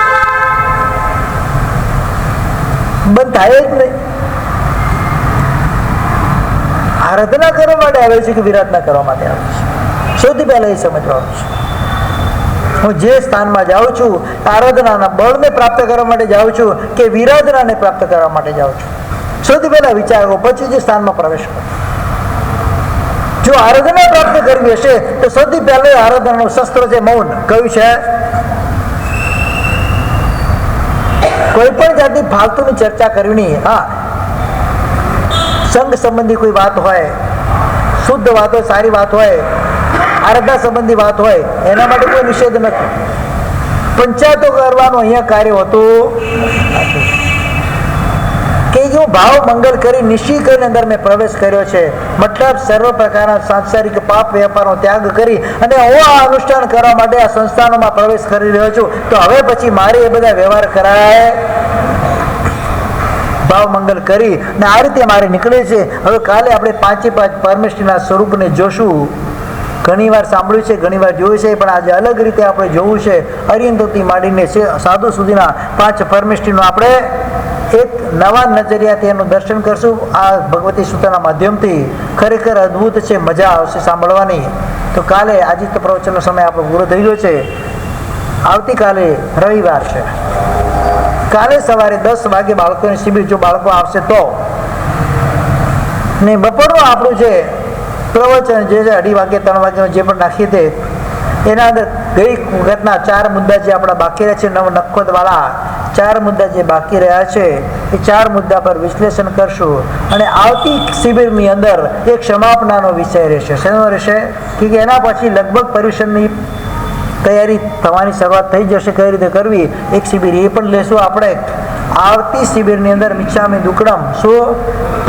બંધ થાય જ નહીં. આરાધના કરવા માટે આવે છે કે વિરાધના કરવા માટે આવે છે? સૌથી પહેલા એ સમજવાનું છે. હું જે સ્થાનમાં જાઉં છું આરાધનાના બળને પ્રાપ્ત કરવા માટે જાઉં છું કે વિરાધનાને પ્રાપ્ત કરવા માટે જાઉં છું? સૌથી પહેલા વિચારો, પછી જે સ્થાનમાં પ્રવેશ કરો. જો આરાધના પ્રાપ્ત કરવી હશે તો સૌથી પહેલા આરાધનાનું શસ્ત્ર છે મૌન. કયું છે? કોઈ પણ જાતની ફાલતુની ચર્ચા કરવી નહીં. હા, સંઘ સંબંધી કોઈ વાત હોય, શુદ્ધ વાત હોય, સારી વાત હોય, આરાધના સંબંધી વાત હોય, એના માટે કોઈ નિષેધ નથી. પંચાયતો કરવાનું અહીંયા કાર્ય હોતું કે જો ભાવ મંગલ કરી નિશ્ચય કરીને અંદર મેં પ્રવેશ કર્યો છે, મતલબ સર્વ પ્રકારના સાંસારિક પાપ વેપારનો ત્યાગ કરી અને હું આ અનુષ્ઠાન કરવા માટે આ સંસ્થાનોમાં પ્રવેશ કરી રહ્યો છું, તો હવે પછી મારે એ બધા વ્યવહાર કરાય. ભાવ મંગલ કરી ને આ રીતે મારે નીકળે છે. હવે કાલે આપણે 5 પરમેશ્વરના સ્વરૂપને જોશું. ઘણી વાર સાંભળ્યું છે, ઘણી વાર જોયું છે, પણ આજે અલગ રીતે આપણે જોવું છે. અરિયંતથી માંડીને સાધુ સુધીના 5 પરમેશ્વરનો આપણે એક નવા નજરિયાથી એનું દર્શન કરશું. આ ભગવતી સૂત્રના માધ્યમથી ખરેખર અદ્ભુત છે, મજા આવશે સાંભળવાની. તો કાલે આજે તો પ્રવચનનો સમય આપણો પૂરો થઈ ગયો છે. આવતીકાલે રવિવાર છે. કાલે સવારે 10 વાગે બાળકોની શિબિર, જો બાળકો આવશે તો, ને બપોરનું આપણું જે પ્રવચન જે છે 2:30 વાગે 3 વાગ્યાનું જે પણ નાખીએ તે એના અંદર ગઈ વખતના 4 મુદ્દા જે આપણા બાકી રહ્યા છે, નખોદવાળા 4 મુદ્દા જે બાકી રહ્યા છે એ 4 મુદ્દા પર વિશ્લેષણ કરશું. અને આવતી શિબિરની અંદર એક ક્ષમાપનાનો વિષય રહેશે. શેનો રહેશે? કે એના પછી લગભગ પર્યુષણની તૈયારી થવાની શરૂઆત થઈ જશે. કઈ રીતે કરવી એક શિબિર એ પણ લેશું આપણે. આવતી શિબિરની અંદર મિચ્છામિ દુક્કડમ, શું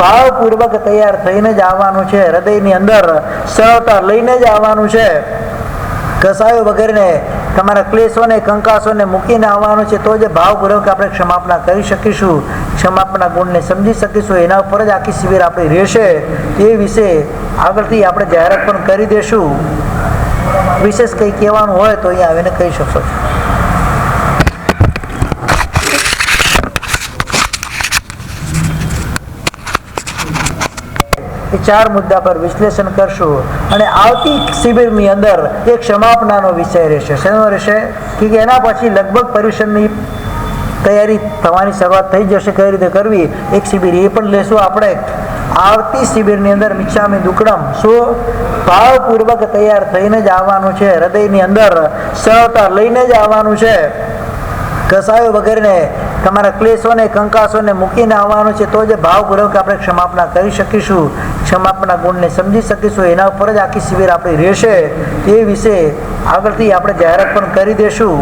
ભાવપૂર્વક તૈયાર થઈને જ આવવાનું છે. હૃદયની અંદર સરળતા લઈને જ આવવાનું છે. કસાયો વગેરેને તમારા ક્લેશોને કંકાસોને મૂકીને આવવાનું છે. તો જ ભાવપૂર્વક આપણે ક્ષમાપના કરી શકીશું, ક્ષમાપના ગુણને સમજી શકીશું. એના ઉપર જ આખી શિબિર આપણી રહેશે. એ વિશે આગળથી આપણે જાહેરાત પણ કરી દેશું. વિશેષ કંઈ કહેવાનું હોય તો અહીંયા આવીને કહી શકશો છો. એ 4 મુદ્દા પર વિશ્લેષણ કરશું. અને આવતી શિબિરની અંદર એક ક્ષમાપનાનો વિષય રહેશે. શેનો રહેશે કે એના પછી લગભગ પર્યુષણની તૈયારી થવાની શરૂઆત થઈ જશે. કઈ રીતે કરવી એક શિબિર એ પણ લેશું આપણે. આવતી શિબિરની અંદર મિચ્છામી દુક્કડમ શું ભાવપૂર્વક તૈયાર થઈને જ આવવાનું છે. હૃદયની અંદર સરળતા લઈને જ આવવાનું છે. કસાયો વગેરેને તમારા ક્લેશોને કંકાસોને મૂકીને આવવાનું છે. તો જ ભાવપૂર્વક આપણે ક્ષમાપના કરી શકીશું, ક્ષમાપના ગુણને સમજી શકીશું. એના ઉપર જ આખી શિબિર આપણી રહેશે. એ વિશે આગળથી આપણે જાહેરાત પણ કરી દેશું.